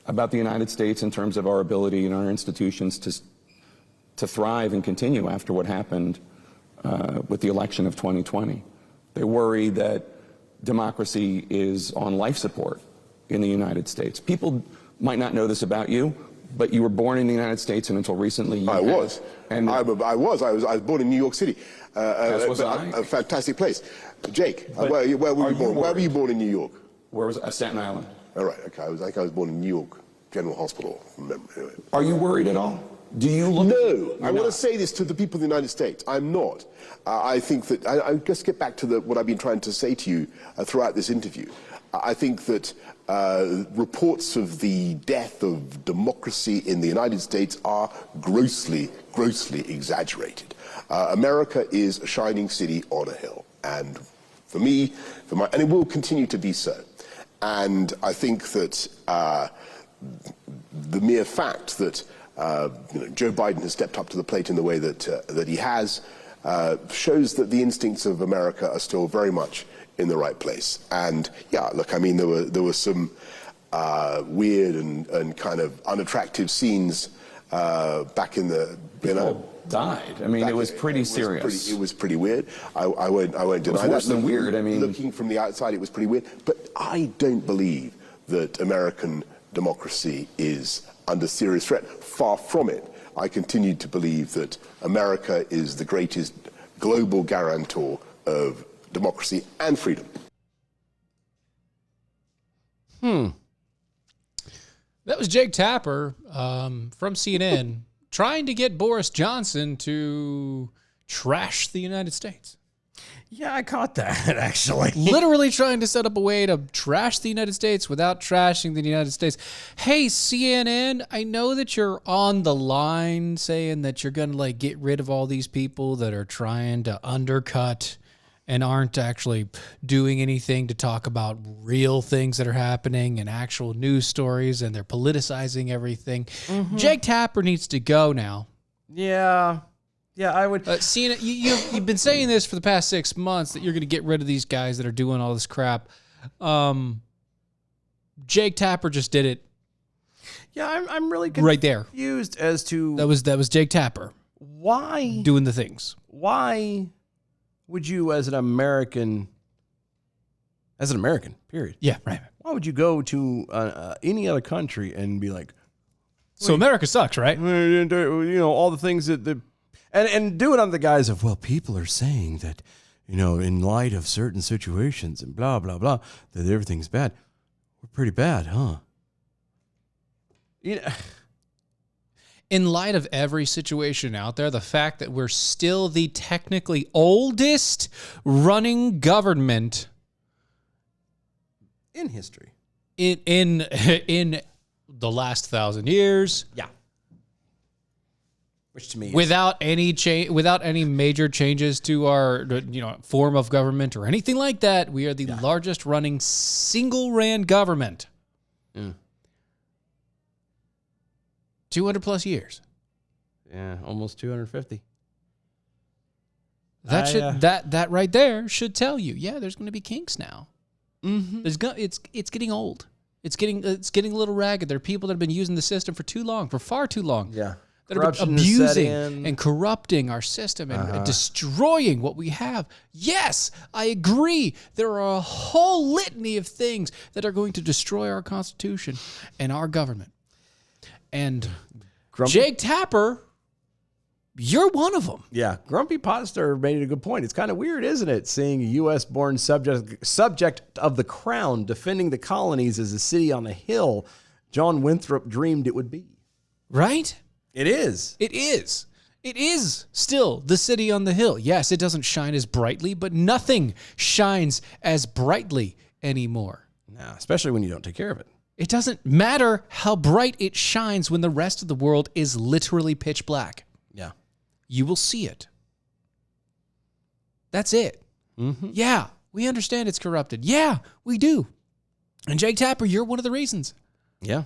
about the United States in terms of our ability and our institutions to thrive and continue after what happened with the election of 2020. They worry that democracy is on life support in the United States. People might not know this about you, but you were born in the United States, and until recently I was born in New York City, a fantastic place. Jake, where were you born? Where were you born in New York? Where was Staten Island? All right, okay. I was born in New York General Hospital. Anyway. Are you worried at all? Do you look? No, I want to say this to the people of the United States. I'm not. I think that I just get back to what I've been trying to say to you throughout this interview. I think that reports of the death of democracy in the United States are grossly exaggerated. America is a shining city on a hill, and for me, and it will continue to be so. And I think that the mere fact that Joe Biden has stepped up to the plate in the way that he has shows that the instincts of America are still very much in the right place. And yeah, look, I mean, there were some weird and kind of unattractive scenes back in the, People died. I mean, it was pretty serious. It was pretty weird. I won't deny that. It was worse than weird. I mean, looking from the outside, it was pretty weird. But I don't believe that American democracy is under serious threat. Far from it. I continue to believe that America is the greatest global guarantor of democracy and freedom. That was Jake Tapper from CNN trying to get Boris Johnson to trash the United States. Yeah, I caught that, actually. Literally trying to set up a way to trash the United States without trashing the United States. Hey, CNN, I know that you're on the line saying that you're going to get rid of all these people that are trying to undercut and aren't actually doing anything to talk about real things that are happening and actual news stories, and they're politicizing everything. Mm-hmm. Jake Tapper needs to go now. Yeah, I would. CNN, you've been saying this for the past 6 months that you're going to get rid of these guys that are doing all this crap. Jake Tapper just did it. Yeah, I'm really right there. Confused as to that was Jake Tapper. Why doing the things? Why would you, as an American, period? Yeah, right. Why would you go to any other country and be like, so America sucks, right? All the things that and do it on the guise of, well, people are saying that, in light of certain situations and blah, blah, blah, that everything's bad. We're pretty bad, huh? In light of every situation out there, the fact that we're still the technically oldest running government in history, in the last 1,000 years, yeah, which to me without any major changes to our form of government or anything like that, we are the largest running single-ran government. 200 plus years. Yeah, almost 250. That right there should tell you, there's going to be kinks now. Mm-hmm. It's getting old. It's getting a little ragged. There are people that have been using the system for far too long. Yeah. That have been abusing and corrupting our system and destroying what we have. Yes, I agree. There are a whole litany of things that are going to destroy our Constitution and our government. And Jake Tapper You're one of them. Yeah, Grumpy Potstar made a good point. It's kind of weird, isn't it, seeing a U.S.-born subject of the crown defending the colonies as a city on a hill John Winthrop dreamed it would be. Right? It is. It is. It is still the city on the hill. Yes, it doesn't shine as brightly, but nothing shines as brightly anymore. Nah, especially when you don't take care of it. It doesn't matter how bright it shines when the rest of the world is literally pitch black. Yeah. You will see it. That's it. Mm-hmm. Yeah, we understand it's corrupted. Yeah, we do. And Jake Tapper, you're one of the reasons. Yeah.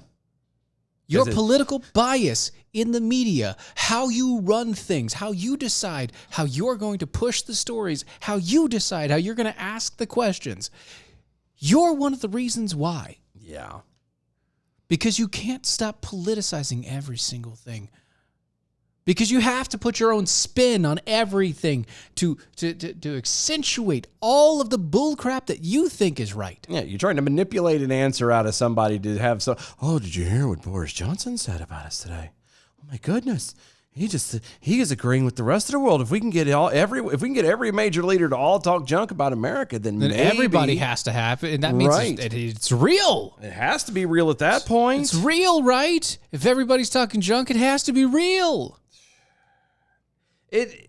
Your political bias in the media, how you run things, how you decide how you're going to push the stories, how you decide how you're going to ask the questions. You're one of the reasons why. Yeah. Because you can't stop politicizing every single thing. Because you have to put your own spin on everything to accentuate all of the bullcrap that you think is right. Yeah, you're trying to manipulate an answer out of somebody to have so. Oh, did you hear what Boris Johnson said about us today? Oh my goodness, he is agreeing with the rest of the world. If we can get every major leader to all talk junk about America, then maybe everybody has to have it, and that means it's real. It has to be real at that point. It's real, right? If everybody's talking junk, it has to be real. I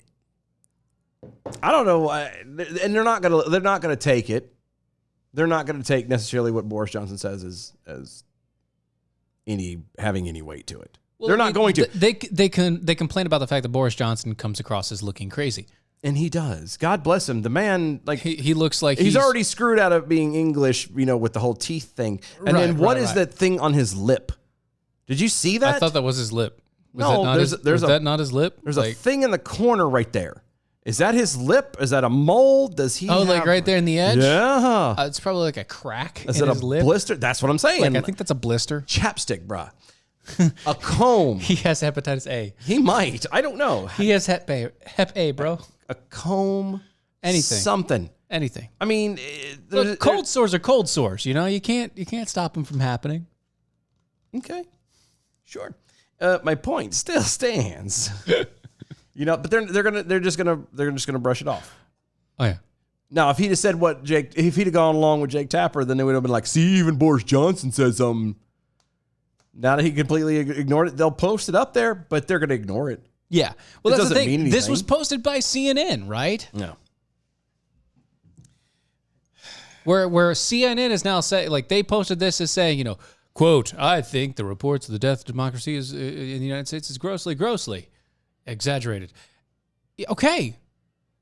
don't know, and they're not gonna take it. They're not gonna take necessarily what Boris Johnson says as having any weight to it. Well, they're not going to. They complain about the fact that Boris Johnson comes across as looking crazy, and he does. God bless him. The man, like he looks like he's already screwed out of being English, with the whole teeth thing. And then what is that thing on his lip? Did you see that? I thought that was his lip. Was that not his lip? There's a thing in the corner right there. Is that his lip? Is that a mole? Does he? Oh, like right there in the edge? Yeah. It's probably like a crack Is in it his a lip. blister? That's what I'm saying. I think that's a blister. Chapstick, bruh. A comb. He has hepatitis A. He might. I don't know. He has Hep A, bro. A comb. Anything. Something. Anything. I mean, look, cold sores are cold sores. You can't stop them from happening. Okay. Sure. My point still stands. But they're just gonna brush it off. Oh yeah. Now, if he'd have said if he'd have gone along with Jake Tapper, then they would have been like, see, even Boris Johnson says something. Now that he completely ignored it, they'll post it up there, but they're gonna ignore it. Yeah. Well, that's the thing. Mean this was posted by CNN, right? No. Where CNN is now saying, like, they posted this as saying, quote, I think the reports of the death of democracy in the United States is grossly exaggerated. Okay.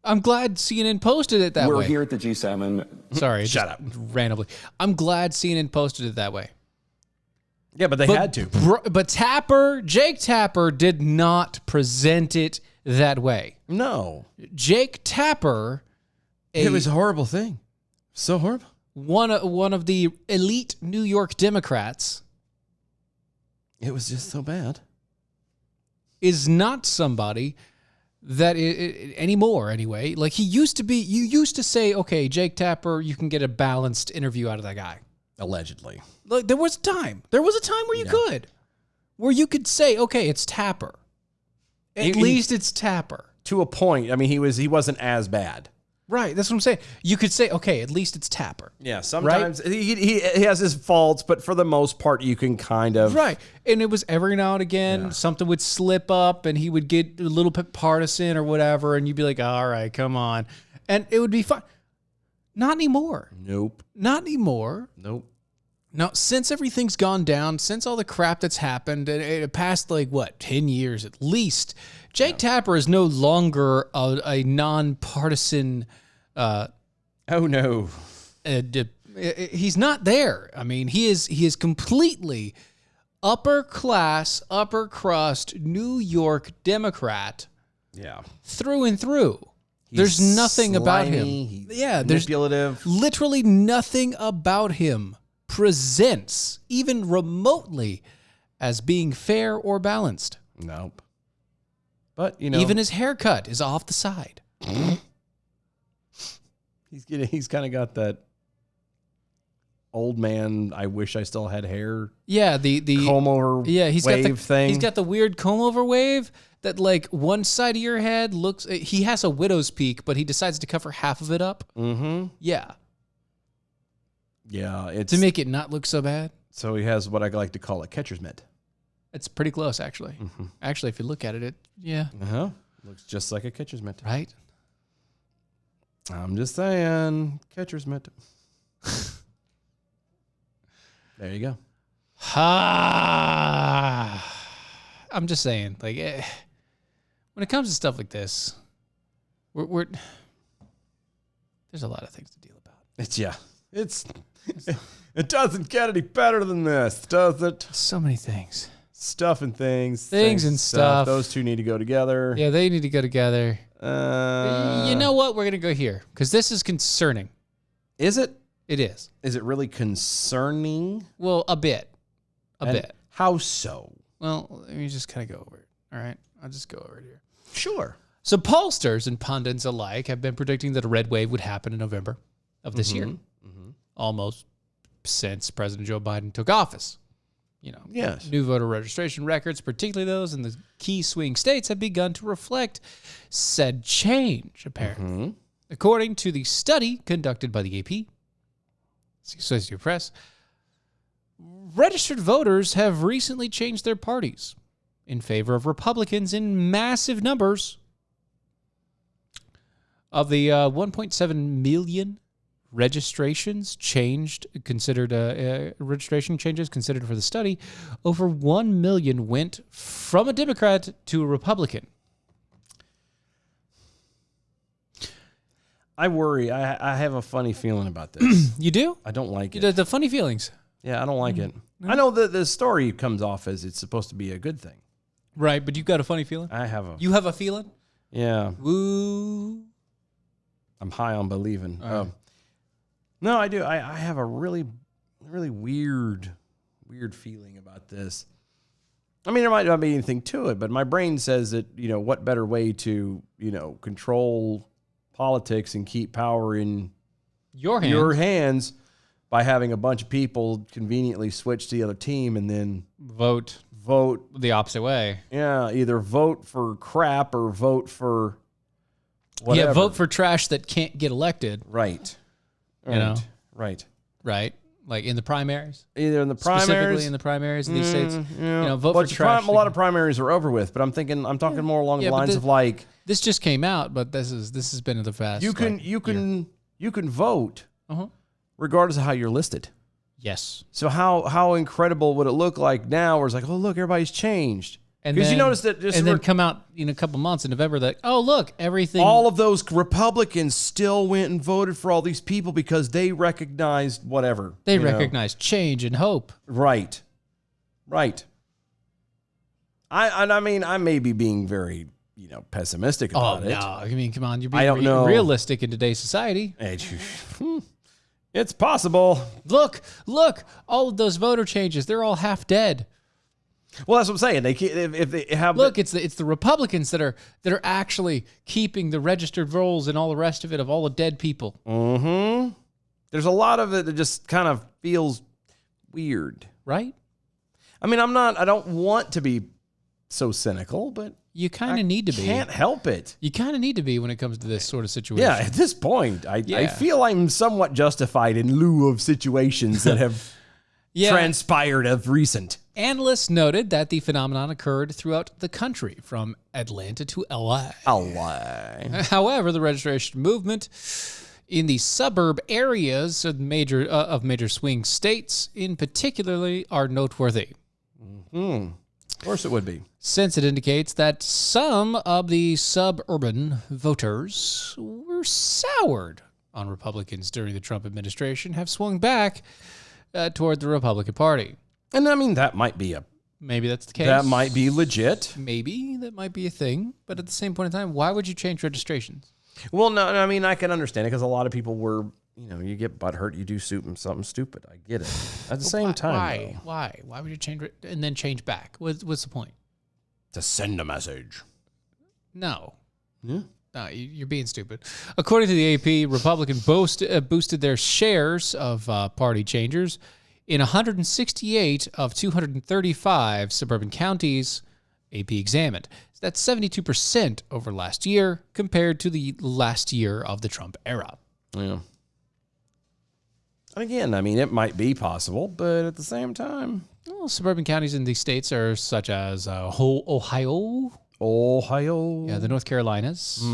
I'm glad CNN posted it that way. We're here at the G7. Sorry. Shut up. Randomly. I'm glad CNN posted it that way. Yeah, but they had to. But Jake Tapper did not present it that way. No. Jake Tapper. It was a horrible thing. So horrible. One of the elite New York Democrats. It was just so bad. Is not somebody that anymore, anyway. Like he used to be. You used to say, okay, Jake Tapper, you can get a balanced interview out of that guy. Allegedly. Like there was a time where you could say, okay, it's Tapper. At least it's Tapper. To a point. I mean, he wasn't as bad. Right, that's what I'm saying. You could say, okay, at least it's Tapper. Yeah, sometimes he has his faults, but for the most part, you can kind of... Right, and it was every now and again, something would slip up, and he would get a little bit partisan or whatever, and you'd be like, all right, come on. And it would be fine. Not anymore. Nope. Not anymore. Nope. Now, since everything's gone down, since all the crap that's happened, and it passed 10 years at least, Jake Tapper is no longer a nonpartisan. Oh no, he's not there. I mean, he is completely upper class, upper crust New York Democrat. Yeah, through and through. There's nothing about him. There's literally nothing about him presents even remotely as being fair or balanced. Nope. But even his haircut is off the side. He's kind of got that old man, I wish I still had hair. Yeah, the comb over he's wave got the thing. He's got the weird comb over wave that like one side of your head looks. He has a widow's peak, but he decides to cover half of it up. Mm-hmm. Yeah, it's to make it not look so bad. So he has what I like to call a catcher's mitt. It's pretty close, actually. Mm-hmm. Actually, if you look at it, Looks just like a catcher's mitt, right? I'm just saying, catcher's mitt. There you go. I'm just saying, like, when it comes to stuff like this, we're there's a lot of things to deal about. It doesn't get any better than this, does it? So many things. Stuff and things. Things and stuff. Those two need to go together. Yeah, they need to go together. You know what? We're going to go here because this is concerning. Is it? It is. Is it really concerning? Well, a bit. A bit. How so? Well, let me just kind of go over it. All right? I'll just go over it here. Sure. So pollsters and pundits alike have been predicting that a red wave would happen in November of this year. Mm-hmm. Almost since President Joe Biden took office. You know, yes. New voter registration records, particularly those in the key swing states, have begun to reflect said change, apparently. Mm-hmm. According to the study conducted by the AP, Associated Press, registered voters have recently changed their parties in favor of Republicans in massive numbers. Of the 1.7 million registrations considered registration changes considered for the study, over 1 million went from a Democrat to a Republican. I worry. I have a funny feeling about this. You do? I don't like it. The funny feelings. Yeah, I don't like it. I know that the story comes off as it's supposed to be a good thing. Right, but you've got a funny feeling? You have a feeling? Yeah. Woo. I'm high on believing. No, I do. I have a really, really weird feeling about this. I mean, there might not be anything to it, but my brain says that, what better way to, control politics and keep power in your hands by having a bunch of people conveniently switch to the other team and then vote the opposite way. Yeah, either vote for crap or vote for whatever. Yeah, vote for trash that can't get elected. Right. Right. Like in the primaries. Either in the primaries, specifically in the primaries of these states. Vote for trash. A lot of primaries are over with, but I'm talking more along the lines of like this just came out, but this has been in the past. You can vote regardless of how you're listed. Yes. So how incredible would it look like now? Where it's like, oh look, everybody's changed. Because you notice that then come out in a couple months in November that, oh, look, everything. All of those Republicans still went and voted for all these people because they recognized whatever. They recognized change and hope. Right. I mean, I may be being very, pessimistic about it. Oh, no. I mean, come on. You're being realistic in today's society. It's possible. Look, all of those voter changes, they're all half dead. Well, that's what I'm saying. They if they have it's the Republicans that are actually keeping the registered rolls and all the rest of it of all the dead people. Mm-hmm. There's a lot of it that just kind of feels weird, right? I mean, I don't want to be so cynical, but you kind of need to be. Can't help it. You kind of need to be when it comes to this sort of situation. Yeah, at this point, I feel I'm somewhat justified in lieu of situations that have transpired of recent. Analysts noted that the phenomenon occurred throughout the country, from Atlanta to LA. However, the registration movement in the suburb areas of major swing states, in particularly, are noteworthy. Mm-hmm. Of course, it would be, since it indicates that some of the suburban voters were soured on Republicans during the Trump administration, have swung back toward the Republican Party. And I mean, that might be maybe that's the case. That might be legit. Maybe that might be a thing. But at the same point in time, why would you change registrations? Well, no, I mean, I can understand it because a lot of people were, you get butthurt, you do something stupid. I get it. At the same time, Why would you change it and then change back? What's the point? To send a message. No. Yeah. No, you're being stupid. According to the AP, Republican boosted their shares of party changers in 168 of 235 suburban counties AP examined. That's 72% over last year compared to the last year of the Trump era. Yeah. And again, I mean, it might be possible, but at the same time... Well, suburban counties in these states are such as Ohio. Yeah, the North Carolinas.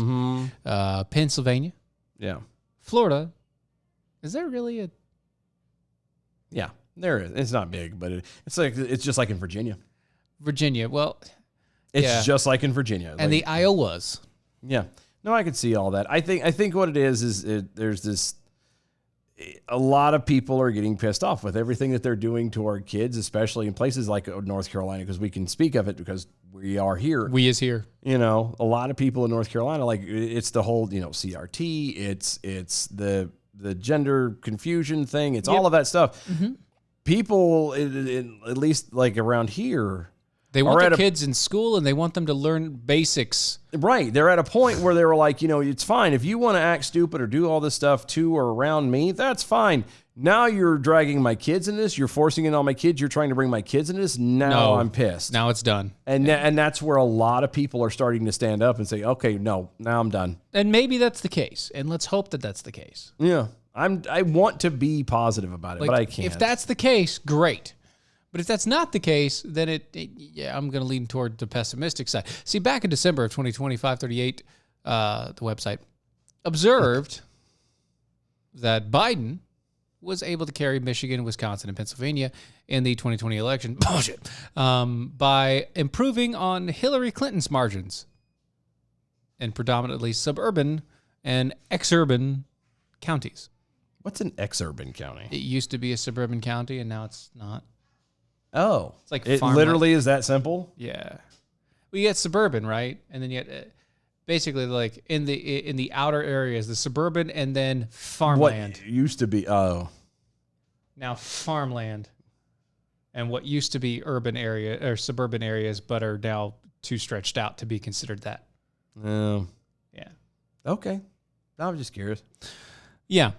Pennsylvania. Yeah. Florida. Is there really a... Yeah, there is. It's not big, but it's just like in Virginia. Virginia, well... It's just like in Virginia. And the Iowas. Yeah. No, I could see all that. I think what it is there's this... A lot of people are getting pissed off with everything that they're doing to our kids, especially in places like North Carolina, because we can speak of it because we are here. We is here. You know, a lot of people in North Carolina, like it's the whole, CRT, it's the gender confusion thing. It's all of that stuff. Mm-hmm. People, at least like around here, they want their kids in school and they want them to learn basics. Right. They're at a point where they were like, it's fine. If you want to act stupid or do all this stuff to or around me, that's fine. Now you're dragging my kids in this. You're forcing it on my kids. You're trying to bring my kids into this. Now I'm pissed. Now it's done. And that's where a lot of people are starting to stand up and say, okay, no, now I'm done. And maybe that's the case. And let's hope that that's the case. Yeah. I want to be positive about it, but I can't. If that's the case, great. But if that's not the case, then I'm going to lean toward the pessimistic side. See, back in December of 2020, 538, the website, observed that Biden was able to carry Michigan, Wisconsin, and Pennsylvania in the 2020 election by improving on Hillary Clinton's margins in predominantly suburban and exurban counties. What's an exurban county? It used to be a suburban county, and now it's not. Oh, it's like it farmland. literally is that simple? Yeah, we get suburban, right, and then you get basically like in the outer areas, the suburban, and then farmland. What used to be now farmland, and what used to be urban area or suburban areas, but are now too stretched out to be considered that. Yeah. Okay. I was just curious. Yeah.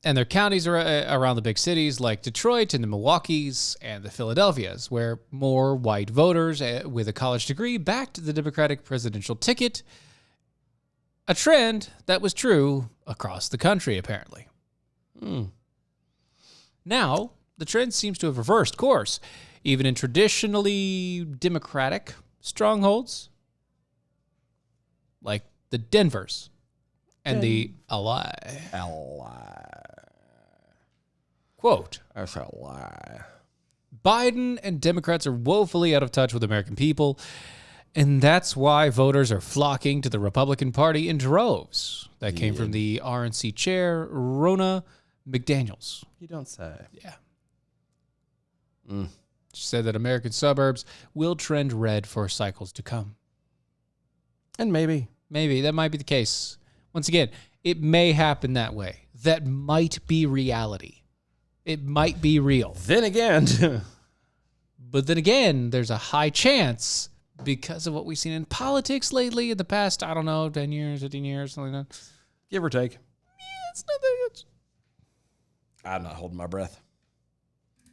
And their counties are around the big cities like Detroit and the Milwaukees and the Philadelphias, where more white voters with a college degree backed the Democratic presidential ticket, a trend that was true across the country, apparently. Now, the trend seems to have reversed course, even in traditionally Democratic strongholds like the Denvers and the LA. Quote, that's a lie. Biden and Democrats are woefully out of touch with American people, and that's why voters are flocking to the Republican Party in droves. That came from the RNC chair, Ronna McDaniels. You don't say. Yeah. She said that American suburbs will trend red for cycles to come. And maybe that might be the case. Once again, it may happen that way. That might be reality. It might be real. Then again, there's a high chance because of what we've seen in politics lately in the past, 10 years, 15 years, something like that. Give or take. Yeah, it's nothing. I'm not holding my breath.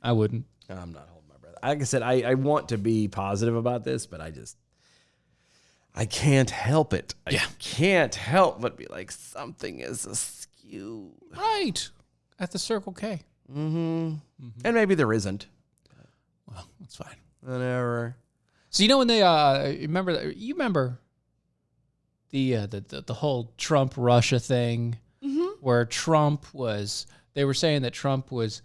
I wouldn't. I'm not holding my breath. Like I said, I want to be positive about this, but I can't help it. I can't help but be like, something is askew. Right. At the Circle K. And maybe there isn't. Well, that's fine. Whatever. So when they remember the whole Trump Russia thing, where they were saying that Trump was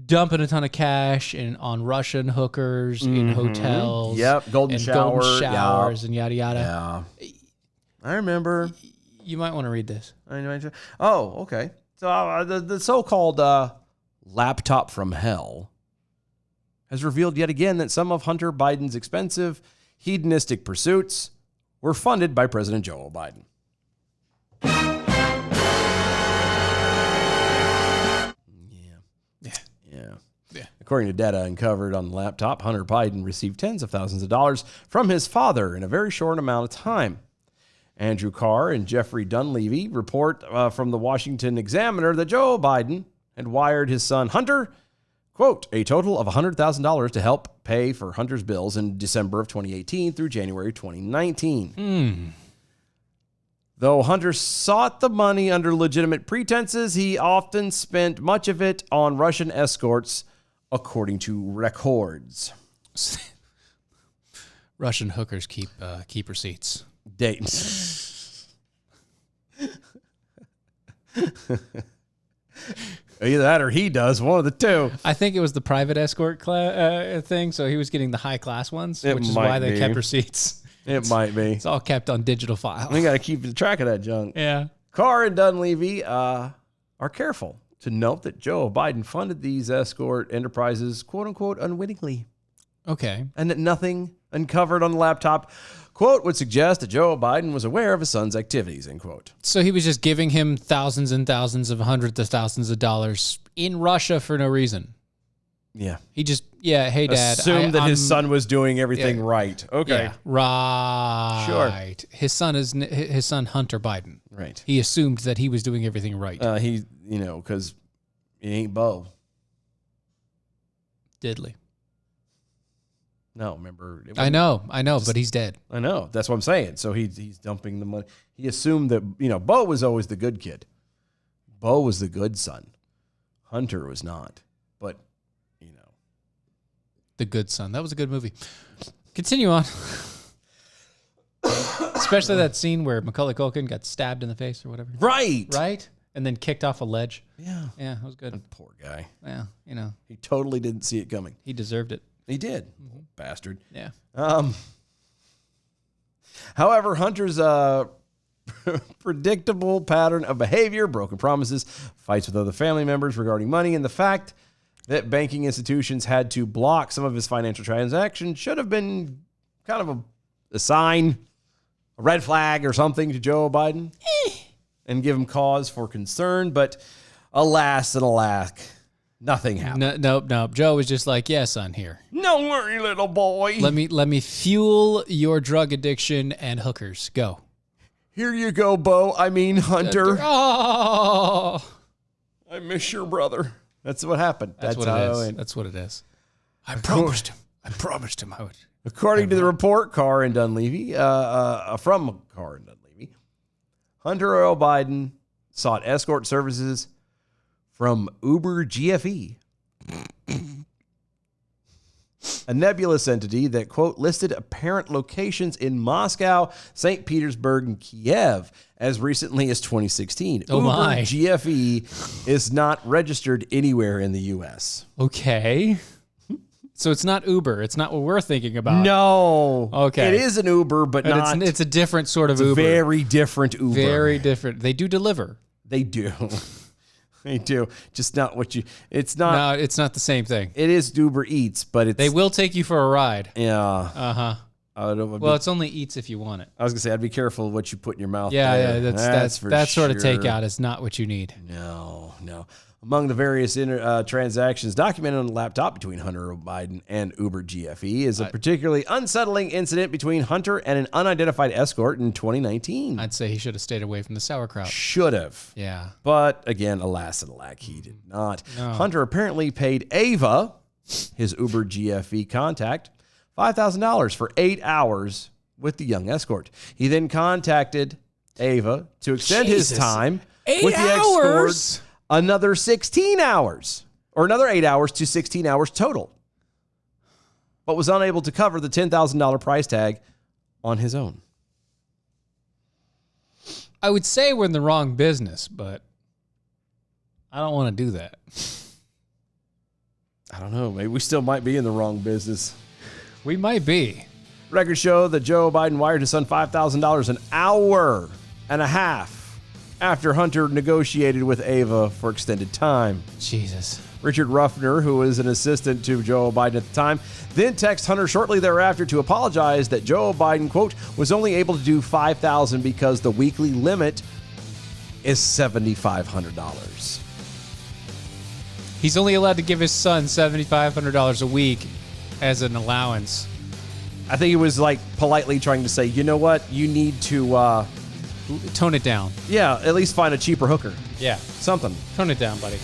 dumping a ton of cash on Russian hookers in hotels. Yep, golden showers and yada yada. Yeah, I remember. You might want to read this. Oh, okay. So the so-called laptop from hell has revealed yet again that some of Hunter Biden's expensive, hedonistic pursuits were funded by President Joe Biden. Yeah. Yeah. According to data uncovered on the laptop, Hunter Biden received tens of thousands of dollars from his father in a very short amount of time. Andrew Carr and Jeffrey Dunleavy report from the Washington Examiner that Joe Biden had wired his son Hunter, quote, a total of $100,000 to help pay for Hunter's bills in December of 2018 through January 2019. Though Hunter sought the money under legitimate pretenses, he often spent much of it on Russian escorts, according to records. Russian hookers keep receipts. Dayton. Either that or he does, one of the two. I think it was the private escort thing, so he was getting the high class ones, which is why they kept receipts. It might be. It's all kept on digital file. We got to keep track of that junk. Yeah. Carr and Dunleavy are careful to note that Joe Biden funded these escort enterprises, quote unquote, unwittingly. Okay. And that nothing uncovered on the laptop, quote, would suggest that Joe Biden was aware of his son's activities, end quote. So he was just giving him thousands and thousands of hundreds of thousands of dollars in Russia for no reason. Yeah. He just, hey, Dad. Assumed that his son was doing everything right. Okay. Yeah, right. Sure. His son Hunter Biden. Right. He assumed that he was doing everything right. Because it ain't Bo. Diddly. No, remember. I know, but he's dead. I know. That's what I'm saying. So he's dumping the money. He assumed that, Bo was always the good kid. Bo was the good son. Hunter was not. But, The Good Son. That was a good movie. Continue on. Especially that scene where Macaulay Culkin got stabbed in the face or whatever. Right. Right? And then kicked off a ledge. Yeah. Yeah, that was good. That poor guy. Yeah, He totally didn't see it coming. He deserved it. He did. Bastard. Yeah. However, Hunter's predictable pattern of behavior, broken promises, fights with other family members regarding money, and the fact that banking institutions had to block some of his financial transactions should have been kind of a sign, a red flag or something to Joe Biden and give him cause for concern. But alas and alack, nothing happened. Nope. Joe was just like, yeah, son, here. No worry, little boy. Let me fuel your drug addiction and hookers. Go. Here you go, Hunter. Oh, I miss your brother. That's what happened. That's what it is. That's what it is. I promised him I would. According to the report, Carr and Dunleavy, from Carr and Dunleavy, Hunter Earl Biden sought escort services from Uber GFE, a nebulous entity that, quote, listed apparent locations in Moscow, St. Petersburg, and Kiev as recently as 2016. Oh, Uber my. GFE is not registered anywhere in the U.S. Okay. So it's not Uber. It's not what we're thinking about. No. Okay. It is an Uber, but not. It's a different sort of Uber. Very different Uber. Very different. They do deliver. They do. They do. Just not what you. It's not. No, it's not the same thing. It is Uber Eats, but it's. They will take you for a ride. Yeah. Uh-huh. Well, it's only Eats if you want it. I was gonna say, I'd be careful what you put in your mouth. Yeah, there. that's for that sort of sure. takeout is not what you need. No. Among the various transactions documented on the laptop between Hunter Biden and Uber GFE is a particularly unsettling incident between Hunter and an unidentified escort in 2019. I'd say he should have stayed away from the sauerkraut. Should have. Yeah. But again, alas and alack, he did not. No. Hunter apparently paid Ava, his Uber GFE contact, $5,000 for 8 hours with the young escort. He then contacted Ava to extend his time 8 with the hours? escort another 16 hours, or another 8 hours to 16 hours total, but was unable to cover the $10,000 price tag on his own. I would say we're in the wrong business, but I don't want to do that. I don't know. Maybe we still might be in the wrong business. We might be. Records show that Joe Biden wired his son $5,000 an hour and a half after Hunter negotiated with Ava for extended time. Jesus. Richard Ruffner, who was an assistant to Joe Biden at the time, then texted Hunter shortly thereafter to apologize that Joe Biden, quote, was only able to do $5,000 because the weekly limit is $7,500. He's only allowed to give his son $7,500 a week as an allowance. I think he was like politely trying to say, you know what? You need to tone it down. Yeah, at least find a cheaper hooker. Yeah. Something. Tone it down, buddy.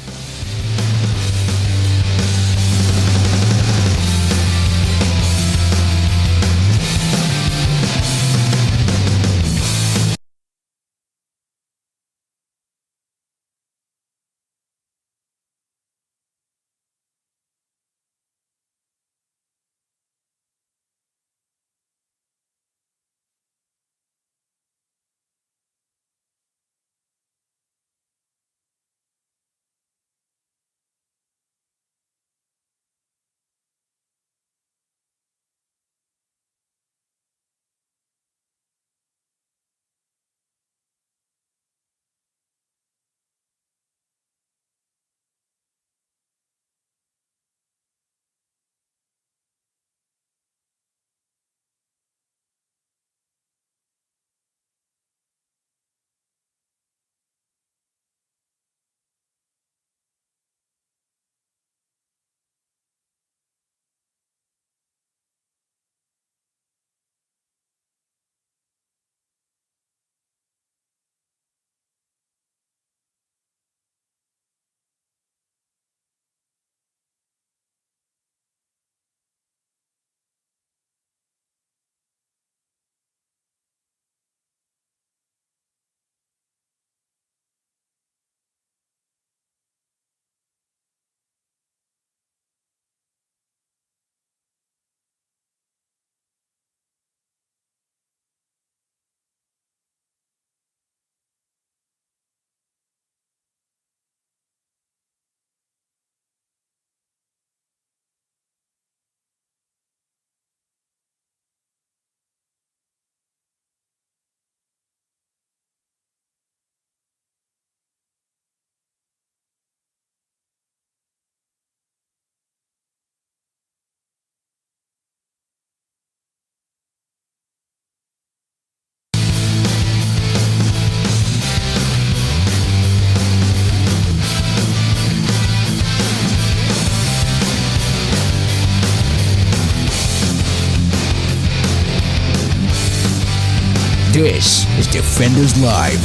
This is Defenders Live.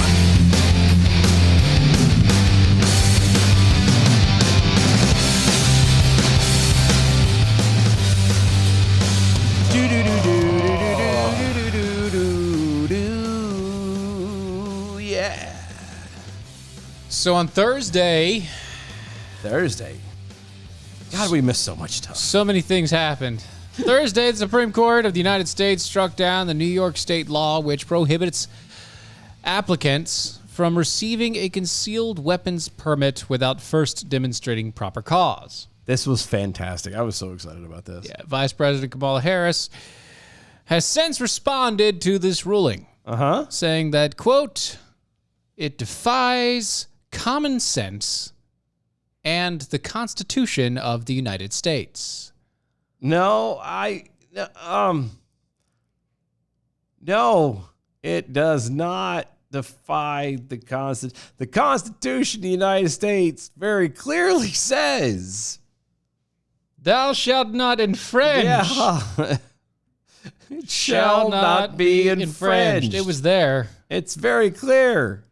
Yeah. So on Thursday. God, we missed so much stuff. So many things happened. Thursday, the Supreme Court of the United States struck down the New York state law which prohibits applicants from receiving a concealed weapons permit without first demonstrating proper cause. This was fantastic. I was so excited about this. Yeah, Vice President Kamala Harris has since responded to this ruling, saying that, quote, it defies common sense and the Constitution of the United States. No, it does not defy the Constitution. The Constitution of the United States very clearly says, thou shalt not infringe. Yeah. It shall not be infringed. It was there. It's very clear.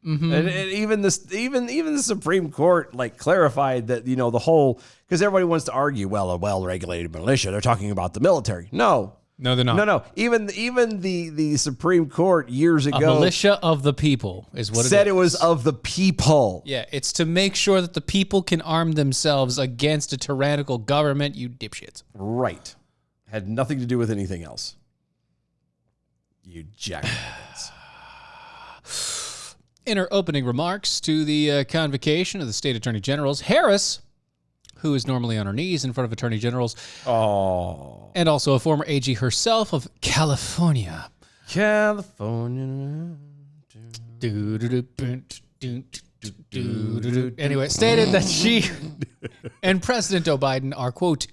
Mm-hmm. And even the Supreme Court clarified that, the whole, because everybody wants to argue, well, a well-regulated militia, they're talking about the military. No, they're not. No. Even the Supreme Court years ago, a militia of the people is what said it was of the people. Yeah, it's to make sure that the people can arm themselves against a tyrannical government, you dipshits. Right. Had nothing to do with anything else. You jackrabbits. In her opening remarks to the convocation of the state attorney generals, Harris, who is normally on her knees in front of attorney generals, and also a former AG herself of California. Anyway, stated that she and President Joe Biden are, quote,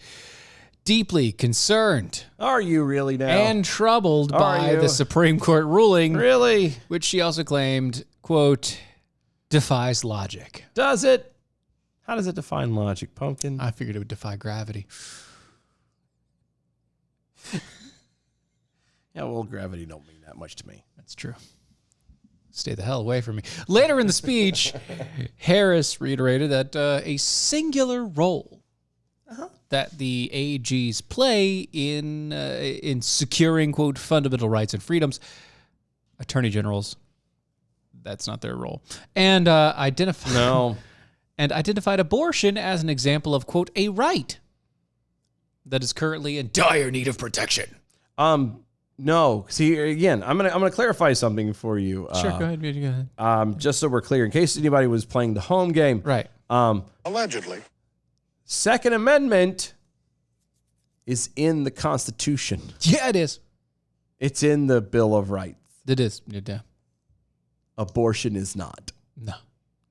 deeply concerned. Are you really now? And troubled by the Supreme Court ruling. Really? Which she also claimed, quote, defies logic. Does it? How does it define logic, Pumpkin? I figured it would defy gravity. Yeah, well, gravity don't mean that much to me. That's true. Stay the hell away from me. Later in the speech, Harris reiterated that a singular role that the AGs play in securing, quote, fundamental rights and freedoms, attorney generals, that's not their role, and identified abortion as an example of, quote, a right that is currently in dire need of protection. No. See, again, I'm gonna clarify something for you. Sure, go ahead. Just so we're clear, in case anybody was playing the home game. Right. Allegedly. Second Amendment is in the Constitution. Yeah, it is. It's in the Bill of Rights. It is. Yeah. Abortion is not. No.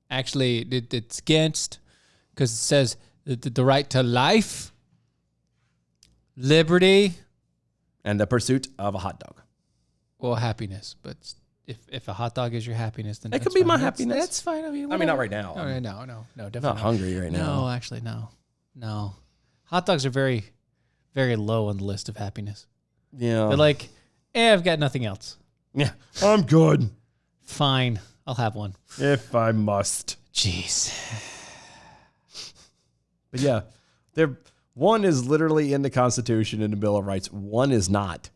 Actually, it's against, because it says the right to life, liberty, and the pursuit of a hot dog. Well, happiness. But if a hot dog is your happiness, then it could that's be fine. my happiness. That's fine. I mean, not right now. No, definitely not hungry right now. No, actually, no. Hot dogs are very, very low on the list of happiness. Yeah. They're like, I've got nothing else. Yeah, I'm good. Fine, I'll have one. If I must. Jeez. But yeah, one is literally in the Constitution and the Bill of Rights. One is not.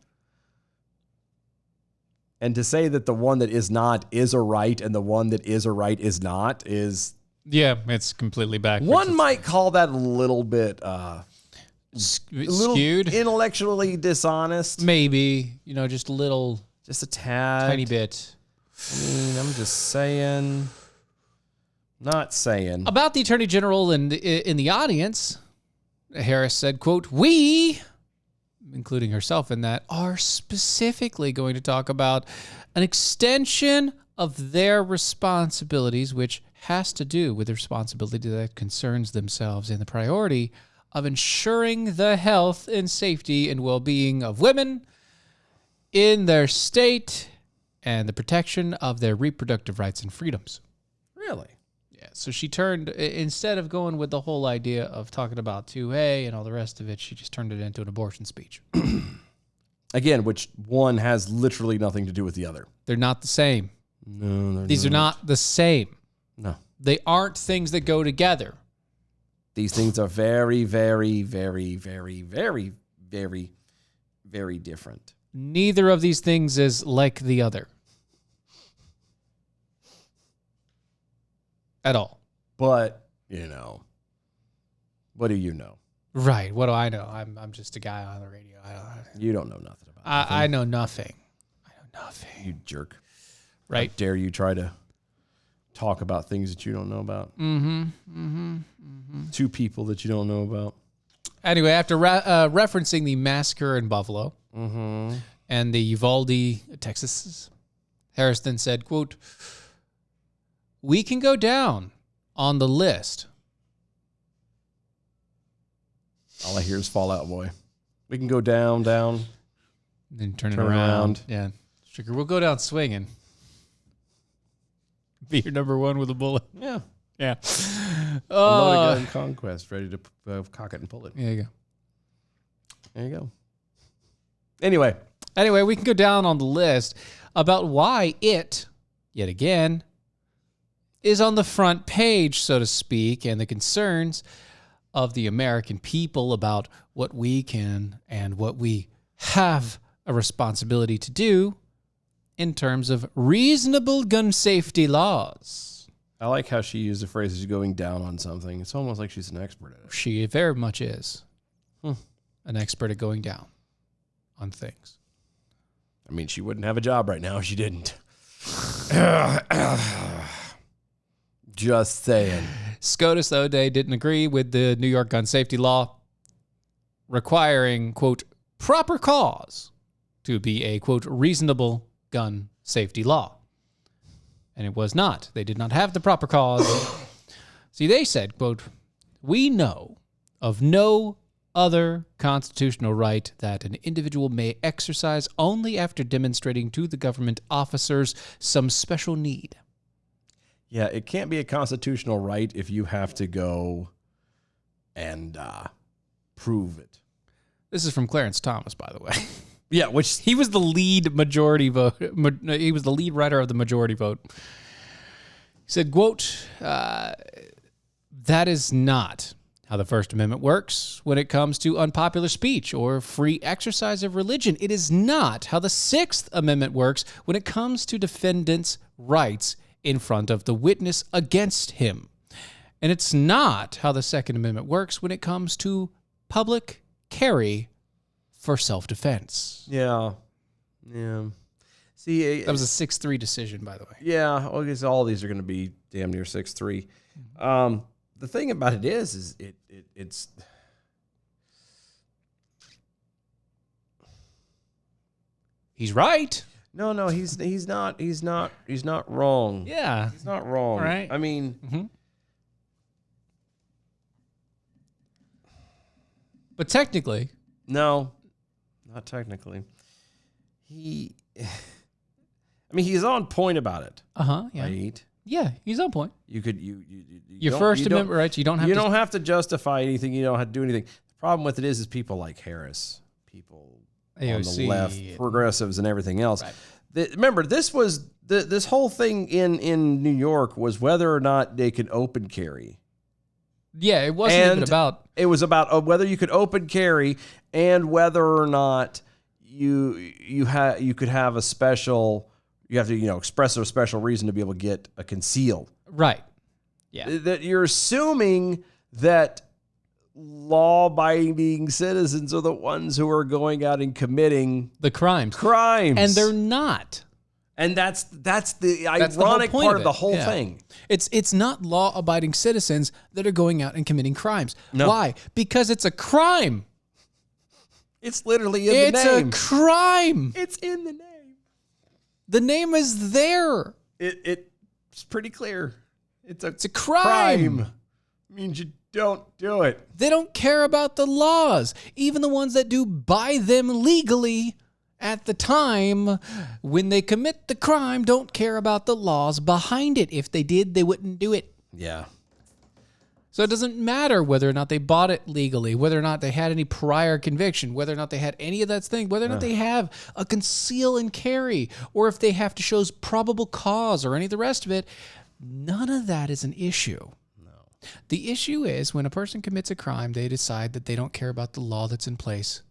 And to say that the one that is not is a right and the one that is a right is not is... Yeah, it's completely backwards. One might call that a little bit... skewed? Intellectually dishonest. Maybe. Just a little... Just a tad. Tiny bit. I mean, I'm just saying... Not saying. About the Attorney General in the audience, Harris said, quote, "We," including herself in that, "are specifically going to talk about an extension of their responsibilities, which has to do with the responsibility that concerns themselves and the priority of ensuring the health and safety and well-being of women in their state and the protection of their reproductive rights and freedoms." Really? Yeah, so she turned, instead of going with the whole idea of talking about 2A and all the rest of it, she just turned it into an abortion speech. Again, which one has literally nothing to do with the other. They're not the same. No, These are not the same. No. They aren't things that go together. These things are very, very, very, very, very, very, very different. Neither of these things is like the other. At all. But, what do you know? Right. What do I know? I'm just a guy on the radio. You don't know nothing about it. I know nothing. You jerk. Right. How dare you try to talk about things that you don't know about? Two people that you don't know about. Anyway, after referencing the massacre in Buffalo and the Uvalde, Texas, Harris then said, quote, "We can go down on the list." All I hear is Fall Out Boy. We can go down. Then turn it around. Yeah. Sugar, we'll go down swinging. Be your number one with a bullet. Yeah. Yeah. Loaded gun conquest, ready to cock it and pull it. There you go. There you go. Anyway, we can go down on the list about why it, yet again, is on the front page, so to speak, and the concerns of the American people about what we can and what we have a responsibility to do in terms of reasonable gun safety laws. I like how she used the phrase "is going down on something." It's almost like she's an expert at it. She very much is an expert at going down on things. I mean, she wouldn't have a job right now if she didn't. Just saying. SCOTUS, though, they didn't agree with the New York gun safety law requiring, quote, proper cause to be a, quote, reasonable gun safety law. And it was not. They did not have the proper cause. See, they said, quote, "We know of no other constitutional right that an individual may exercise only after demonstrating to the government officers some special need." Yeah, it can't be a constitutional right if you have to go and prove it. This is from Clarence Thomas, by the way. Yeah, which he was the lead majority vote. He was the lead writer of the majority vote. He said, quote, that is not how the First Amendment works when it comes to unpopular speech or free exercise of religion. It is not how the Sixth Amendment works when it comes to defendants' rights in front of the witness against him. And it's not how the Second Amendment works when it comes to public carry for self-defense. Yeah. See, that was a 6-3 decision, by the way. Yeah, well, I guess all of these are going to be damn near 6-3. The thing about it is it's he's right. No, he's not wrong. Yeah, he's not wrong. All right. I mean, but technically, no, not technically. He's on point about it. Yeah. Right? Yeah, he's on point. You could your First Amendment rights. You don't have to justify anything. You don't have to do anything. The problem with it is people like Harris, people AOC, on the left, progressives, and everything else. Right. Remember, this was this whole thing in New York was whether or not they could open carry. Yeah, it wasn't even about. It was about whether you could open carry and whether or not you could have a special. You have to, express a special reason to be able to get a concealed. Right. Yeah. That you're assuming that law-abiding citizens are the ones who are going out and committing the crimes. And they're not. And that's the ironic part of the whole thing. It's not law-abiding citizens that are going out and committing crimes. No. Why? Because it's a crime. It's literally in the name. It's a crime. It's in the name. The name is there. It's pretty clear. It's a crime. Means you don't do it. They don't care about the laws. Even the ones that do buy them legally at the time when they commit the crime don't care about the laws behind it. If they did, they wouldn't do it. Yeah. So it doesn't matter whether or not they bought it legally, whether or not they had any prior conviction, whether or not they had any of that thing, whether or not they have a conceal and carry, or if they have to show probable cause or any of the rest of it. None of that is an issue. No. The issue is when a person commits a crime, they decide that they don't care about the law that's in place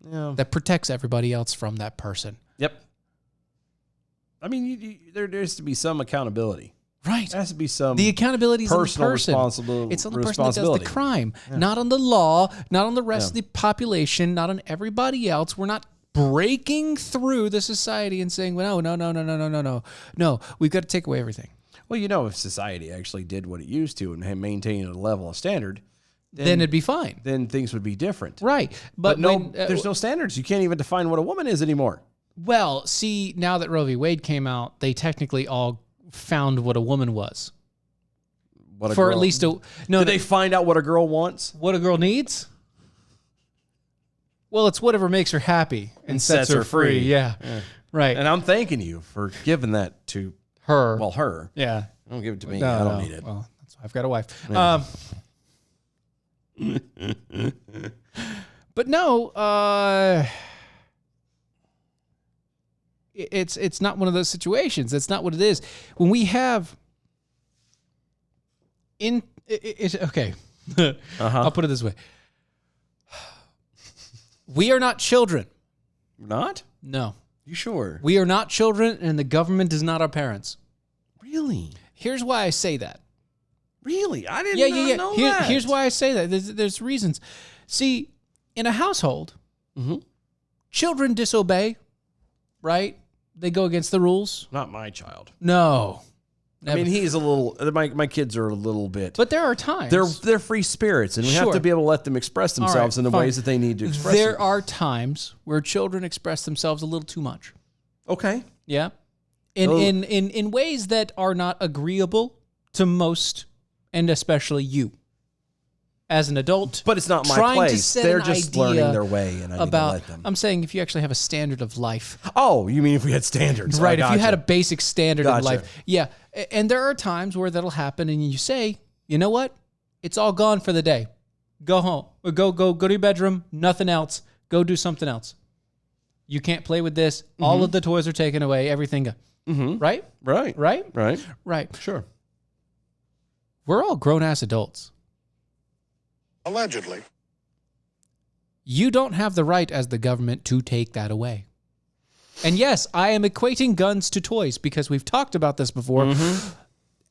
that protects everybody else from that person. Yep. I mean, there has to be some accountability. Right. There has to be some the accountability is personal on the person. responsibility. It's on the person that does the crime, not on the law, not on the rest of the population, not on everybody else. We're not breaking through the society and saying, well, no, we've got to take away everything. Well, if society actually did what it used to and maintained a level of standard, then it'd be fine. Then things would be different. Right. But there's no standards. You can't even define what a woman is anymore. Well, see, now that Roe v. Wade came out, they technically all found what a woman was. Did they find out what a girl wants? What a girl needs? Well, it's whatever makes her happy and sets her free. Yeah. Right. And I'm thanking you for giving that to her. Well, her. Yeah. Don't give it to me. I don't need it. Well, that's why I've got a wife. Yeah. But no, it's not one of those situations. That's not what it is. When we have okay, I'll put it this way: we are not children. We're not? No. You sure? We are not children, and the government is not our parents. Really? Here's why I say that. Really? I didn't know that. Here's why I say that. There's reasons. See, in a household, children disobey, right? They go against the rules. Not my child. No. Never. I mean, he's a little. My kids are a little bit. But there are times they're free spirits, and we have to be able to let them express themselves in the ways that they need to express. There are times where children express themselves a little too much. Okay. Yeah. In ways that are not agreeable to most, and especially you. as an adult. But it's not my trying place. To set They're an just idea learning their way, and I need to let them. I'm saying if you actually have a standard of life. Oh, you mean if we had standards? Right. I If you had a gotcha. basic standard Gotcha. of life. Yeah. And there are times where that'll happen and you say, you know what? It's all gone for the day. Go home. Or go to your bedroom. Nothing else. Go do something else. You can't play with this. All of the toys are taken away. Everything. Right? Right. Right? Right. Right. Sure. We're all grown-ass adults. Allegedly. You don't have the right as the government to take that away. And yes, I am equating guns to toys because we've talked about this before.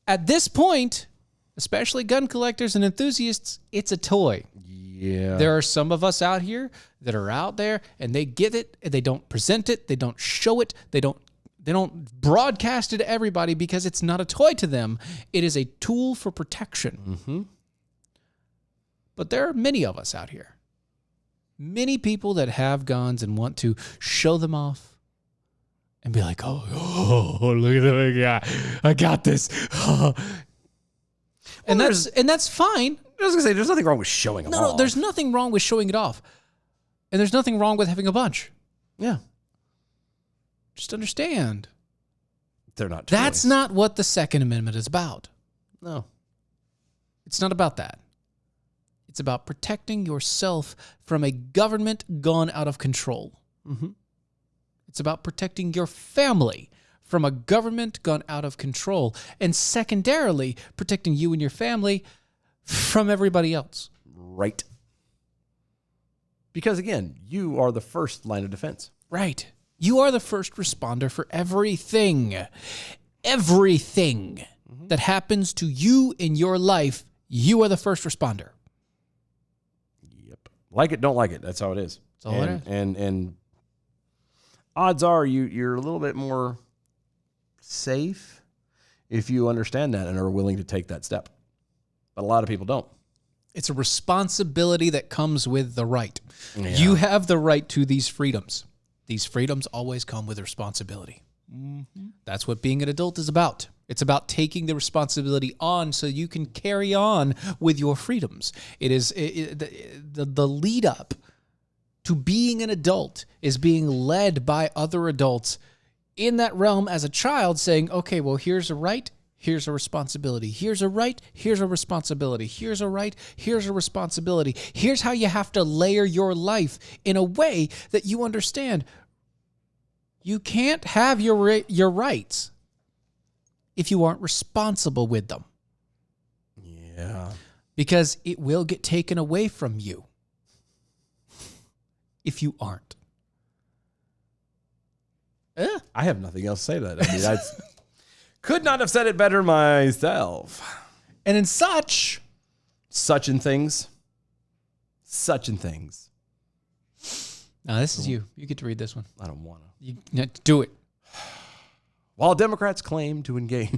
At this point, especially gun collectors and enthusiasts, it's a toy. Yeah. There are some of us out here that are out there and they get it and they don't present it, they don't show it, they don't broadcast it to everybody because it's not a toy to them. It is a tool for protection. But there are many of us out here. Many people that have guns and want to show them off and be like, oh look at that guy. I got this. And that's fine. I was going to say, there's nothing wrong with showing them off. No, there's nothing wrong with showing it off. And there's nothing wrong with having a bunch. Yeah. Just understand. They're not toys. That's not what the Second Amendment is about. No. It's not about that. It's about protecting yourself from a government gone out of control. It's about protecting your family from a government gone out of control. And secondarily, protecting you and your family from everybody else. Right. Because again, you are the first line of defense. Right. You are the first responder for everything. Everything that happens to you in your life, you are the first responder. Yep. Like it, don't like it. That's how it is. That's all it is. And odds are you're a little bit more safe if you understand that and are willing to take that step. But a lot of people don't. It's a responsibility that comes with the right. Yeah. You have the right to these freedoms. These freedoms always come with responsibility. That's what being an adult is about. It's about taking the responsibility on so you can carry on with your freedoms. It is the lead up to being an adult is being led by other adults in that realm as a child saying, okay, well, here's a right, here's a responsibility. Here's a right, here's a responsibility. Here's a right, here's a responsibility. Here's how you have to layer your life in a way that you understand. You can't have your rights if you aren't responsible with them. Yeah. Because it will get taken away from you if you aren't. I have nothing else to say to that. I mean, I could not have said it better myself. And in such and things. Such and things. Now, this is you. You get to read this one. I don't want to. You do it. While Democrats claim to engage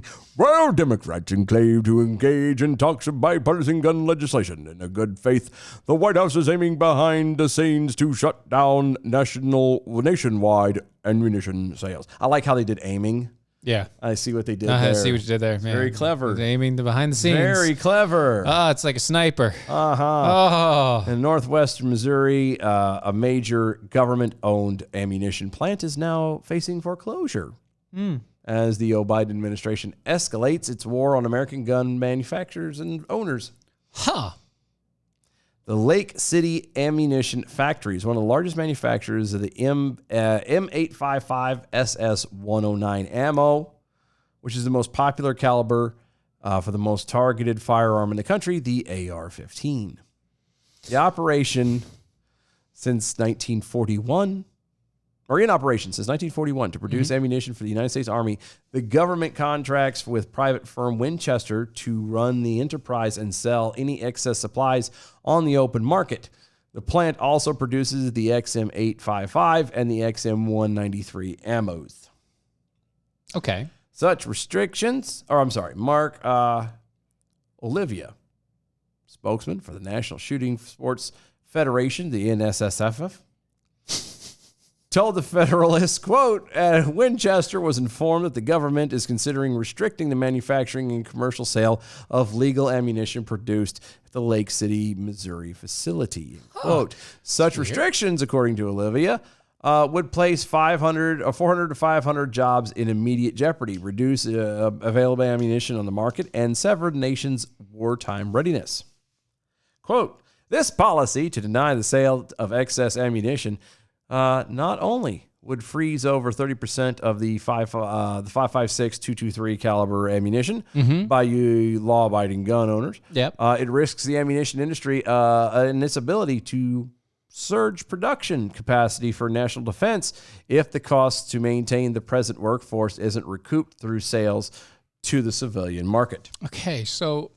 in talks of bipartisan gun legislation in a good faith, the White House is aiming behind the scenes to shut down nationwide ammunition sales. I like how they did aiming. Yeah. I see what they did I there. see what you did there, man. Very clever. Aiming behind the scenes. Very clever. It's like a sniper. Uh-huh. In northwestern Missouri, a major government-owned ammunition plant is now facing foreclosure. As the Biden administration escalates its war on American gun manufacturers and owners. The Lake City Ammunition Factory is one of the largest manufacturers of the M855 SS109 ammo, which is the most popular caliber for the most targeted firearm in the country, the AR-15. The operation since 1941... or in operation since 1941 to produce ammunition for the United States Army. The government contracts with private firm Winchester to run the enterprise and sell any excess supplies on the open market. The plant also produces the XM855 and the XM193 ammos. Okay. Such restrictions, Mark Olivia, spokesman for the National Shooting Sports Federation, the NSSF, told the Federalist, quote, Winchester was informed that the government is considering restricting the manufacturing and commercial sale of legal ammunition produced at the Lake City, Missouri facility. Quote, such restrictions, according to Olivia, would place 400 to 500 jobs in immediate jeopardy, reduce available ammunition on the market, and sever the nation's wartime readiness. Quote, this policy to deny the sale of excess ammunition not only would freeze over 30% of the 5.56 .223 caliber ammunition by you law-abiding gun owners. Yep. It risks the ammunition industry and its ability to surge production capacity for national defense if the cost to maintain the present workforce isn't recouped through sales to the civilian market. Okay, so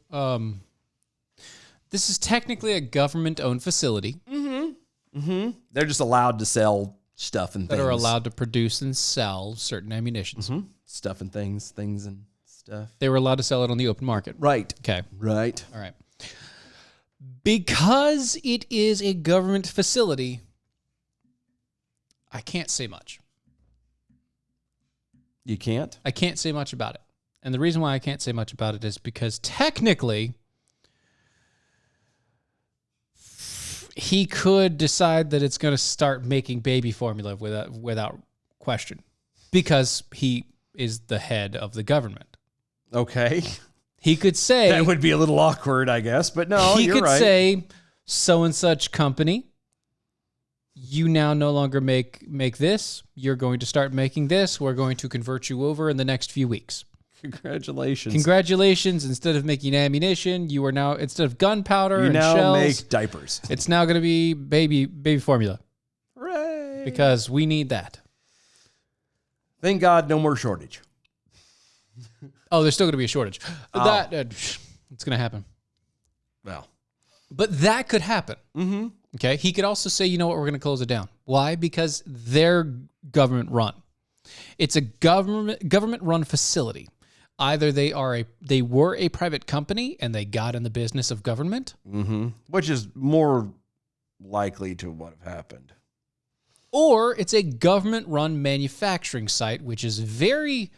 this is technically a government-owned facility. They're just allowed to sell stuff and that things. are allowed to produce and sell certain ammunitions. Stuff and things and stuff. They were allowed to sell it on the open market. Right. Okay. Right. All right. Because it is a government facility, I can't say much. You can't? I can't say much about it. And the reason why I can't say much about it is because technically he could decide that it's going to start making baby formula without question because he is the head of the government. Okay. He could say... That would be a little awkward, I guess, but no, you're right. He could say, so-and-such company, you now no longer make this. You're going to start making this. We're going to convert you over in the next few weeks. Congratulations. Congratulations. Instead of making ammunition, you are now, instead of gunpowder You and now shells, make diapers. it's now going to be baby formula. Hooray. Because we need that. Thank God, no more shortage. Oh, there's still going to be a shortage. It's going to happen. Well. But that could happen. Mm-hmm. Okay. He could also say, you know what, we're going to close it down. Why? Because they're government run. It's a government run facility. Either they were a private company and they got in the business of government. Which is more likely to what have happened. Or it's a government run manufacturing site, which is very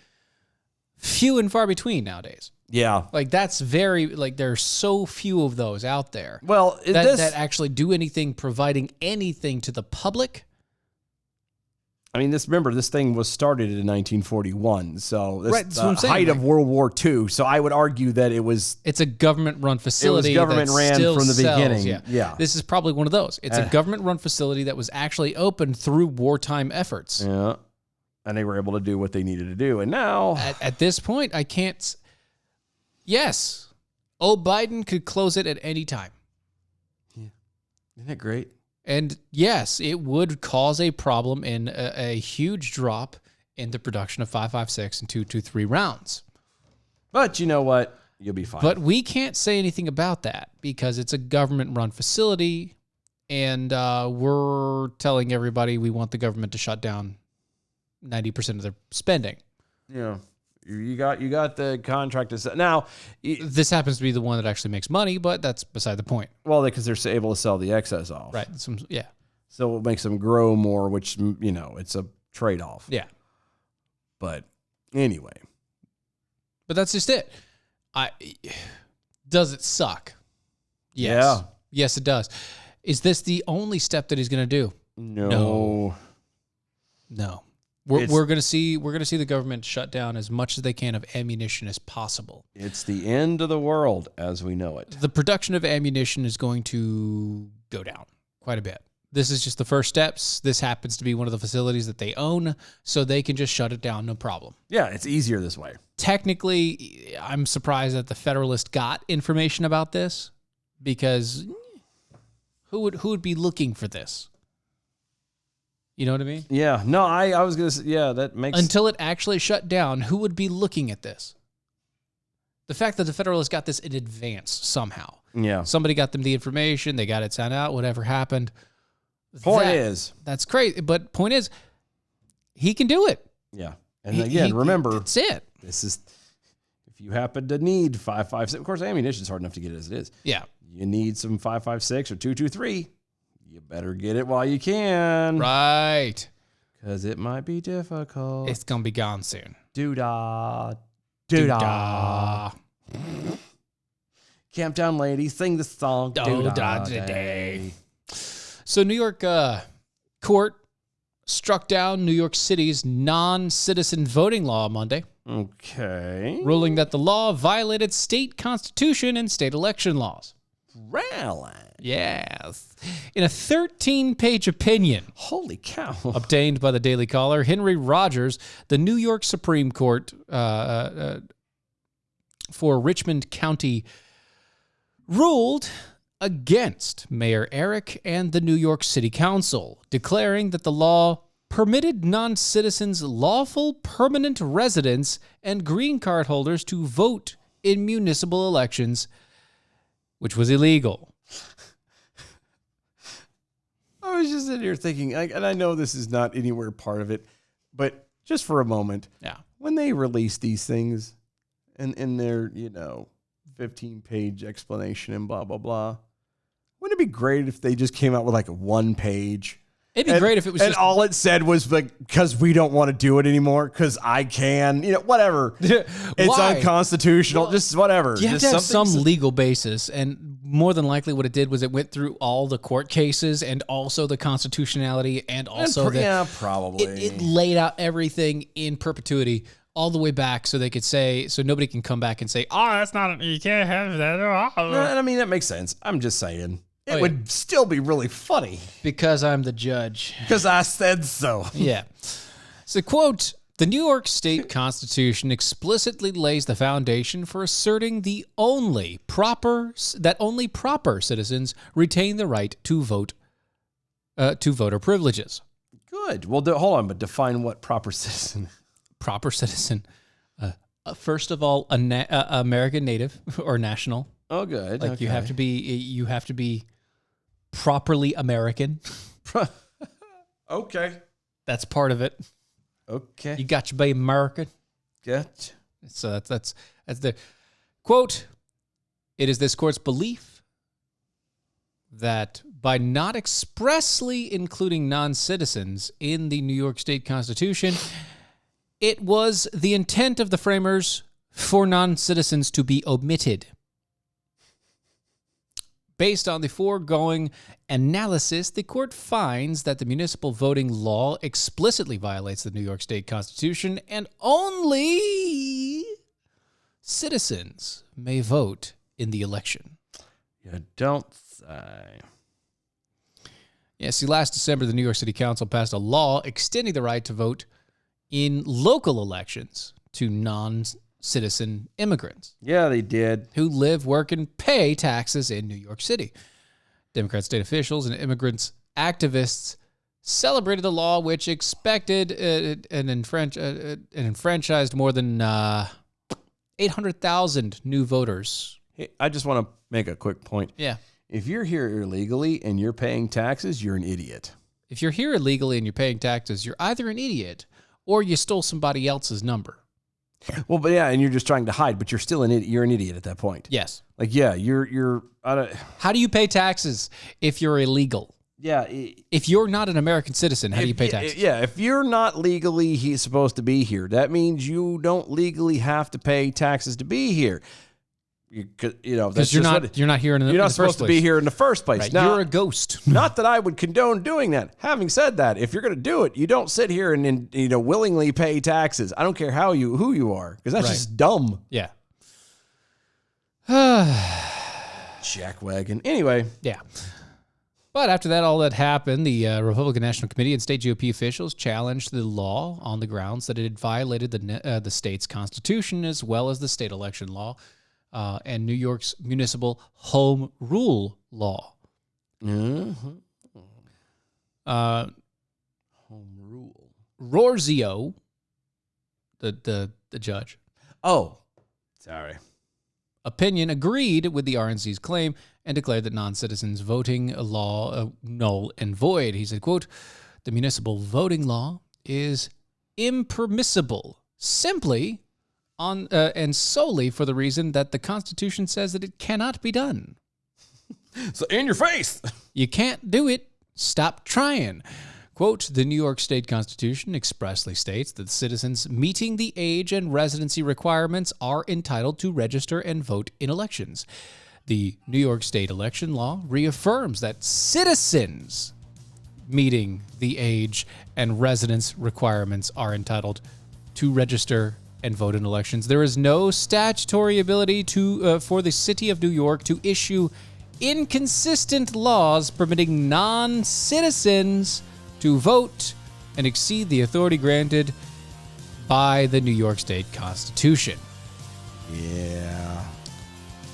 few and far between nowadays. Yeah. Like that's there's so few of those out there. Well, that actually do anything, providing anything to the public. I mean, remember, this thing was started in 1941, so this Right, that's what I'm saying, height of World War II. So I would argue that it's a government-run facility. It was government ran still from the sells, beginning. Yeah. This is probably one of those. It's a government-run facility that was actually opened through wartime efforts. Yeah, and they were able to do what they needed to do. And now, at this point, I can't. Yes, Biden could close it at any time. Yeah, isn't that great? And yes, it would cause a problem in a huge drop in the production of 5.56 and 2.23 rounds. But you know what? You'll be fine. But we can't say anything about that because it's a government-run facility, and we're telling everybody we want the government to shut down 90% of their spending. Yeah. You got the contract. Now, this happens to be the one that actually makes money, but that's beside the point. Well, because they're able to sell the excess off. Right. Yeah. So it makes them grow more, which, it's a trade-off. Yeah. But anyway. But that's just it. Does it suck? Yes. Yeah. Yes, it does. Is this the only step that he's going to do? No. We're going to see the government shut down as much as they can of ammunition as possible. It's the end of the world as we know it. The production of ammunition is going to go down quite a bit. This is just the first steps. This happens to be one of the facilities that they own, so they can just shut it down, no problem. Yeah, it's easier this way. Technically, I'm surprised that the Federalist got information about this because who would be looking for this? You know what I mean? Yeah. No, I was going to say, yeah, that makes... Until it actually shut down, who would be looking at this? The fact that the Federalists got this in advance somehow. Yeah. Somebody got them the information. They got it sent out, whatever happened. That's crazy. But point is, he can do it. Yeah. And again, remember... That's it. This is... If you happen to need 5.56... Of course, ammunition is hard enough to get as it is. Yeah. You need some 5.56 or 2.23... You better get it while you can. Right. Because it might be difficult. It's going to be gone soon. Doo-dah. Doo-dah. Camptown lady, sing the song. Doo-dah today. So New York court struck down New York City's non-citizen voting law Monday. Okay. Ruling that the law violated state constitution and state election laws. Really? Yes. In a 13-page opinion. Holy cow. Obtained by the Daily Caller, Henry Rogers, the New York Supreme Court for Richmond County, ruled against Mayor Eric and the New York City Council, declaring that the law permitted non-citizens' lawful permanent residents and green card holders to vote in municipal elections, which was illegal. I was just sitting here thinking, and I know this is not anywhere part of it, but just for a moment, when they release these things and in their, 15-page explanation and blah, blah, blah, wouldn't it be great if they just came out with like a 1 page? It'd be great if it was and all it said was like, because we don't want to do it anymore, because I can, whatever. It's unconstitutional, just whatever. You have to have some legal basis, and more than likely what it did was it went through all the court cases and also the constitutionality and also probably. It laid out everything in perpetuity all the way back so they could say, so nobody can come back and say, oh, that's not, you can't have that. No, I mean, that makes sense. I'm just saying. It would still be really funny. Because I'm the judge. Because I said so. Yeah. So, quote, the New York State Constitution explicitly lays the foundation for asserting that only proper citizens retain the right to vote, to voter privileges. Good. Well, hold on, but define what proper citizen. Proper citizen. First of all, American native or national. Oh, good. Like okay. you have to be properly American. Okay. That's part of it. Okay. You got to be American. Gotcha. So that's the quote. It is this court's belief that by not expressly including non-citizens in the New York State Constitution, it was the intent of the framers for non-citizens to be omitted. Based on the foregoing analysis, the court finds that the municipal voting law explicitly violates the New York State Constitution and only citizens may vote in the election. You don't say. Yeah, see, last December, the New York City Council passed a law extending the right to vote in local elections to non-citizen immigrants. Yeah, they did. Who live, work, and pay taxes in New York City. Democrat state officials and immigrants activists celebrated the law, which expected and enfranchised more than 800,000 new voters. Hey, I just want to make a quick point. Yeah. If you're here illegally and you're paying taxes, you're an idiot. If you're here illegally and you're paying taxes, you're either an idiot or you stole somebody else's number. Well, but yeah, and you're just trying to hide, but you're still an idiot. You're an idiot at that point. Yes. Like, yeah, you're. How do you pay taxes if you're illegal? Yeah. If you're not an American citizen, how do you pay taxes? Yeah, if you're not legally supposed to be here, that means you don't legally have to pay taxes to be here. Because you're not here in the You're not in the supposed first to place. be here in the first place. Right, Now, you're a ghost. Not that I would condone doing that. Having said that, if you're going to do it, you don't sit here and willingly pay taxes. I don't care who you are, because that's just dumb. Yeah. Jackwagon. Anyway. Yeah. But after that, all that happened, the Republican National Committee and state GOP officials challenged the law on the grounds that it had violated the state's constitution as well as the state election law and New York's municipal home rule law. Mm-hmm. Home rule. Rorzio, the judge. Oh, sorry. Opinion agreed with the RNC's claim and declared that non-citizens voting a law null and void. He said, quote, the municipal voting law is impermissible simply on and solely for the reason that the Constitution says that it cannot be done. So in your face. You can't do it. Stop trying. Quote, the New York State Constitution expressly states that citizens meeting the age and residency requirements are entitled to register and vote in elections. The New York State election law reaffirms that citizens meeting the age and residence requirements are entitled to register and vote in elections. There is no statutory ability for the city of New York to issue inconsistent laws permitting non-citizens to vote and exceed the authority granted by the New York State Constitution. Yeah.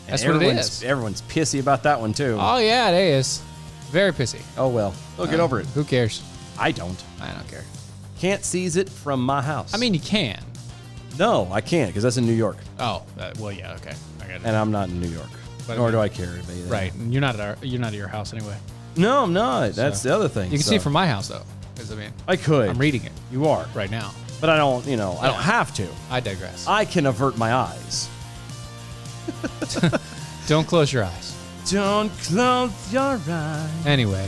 That's what it is. Everyone's pissy about that one, too. Oh, yeah, it is. Very pissy. Oh, well. They'll get over it. Who cares? I don't. I don't care. Can't seize it from my house. I mean, you can. No, I can't, because that's in New York. Oh, well, yeah, okay. I got it. And I'm not in New York. Nor do I care. Right. And you're not at your house anyway. No, I'm not. That's the other thing. You can see it from my house, though. Because, I mean, I could. I'm reading it. You are. Right now. But I don't, I don't have to. I digress. I can avert my eyes. Don't close your eyes. Don't close your eyes. Anyway.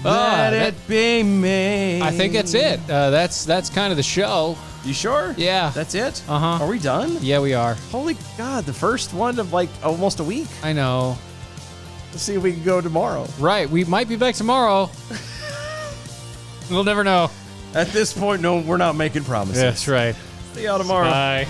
Let it be me. I think that's it. That's kind of the show. You sure? Yeah. That's it? Uh-huh. Are we done? Yeah, we are. Holy God, the first one of like almost a week. I know. Let's see if we can go tomorrow. Right. We might be back tomorrow. We'll never know. At this point, no, we're not making promises. That's right. See y'all tomorrow. Bye.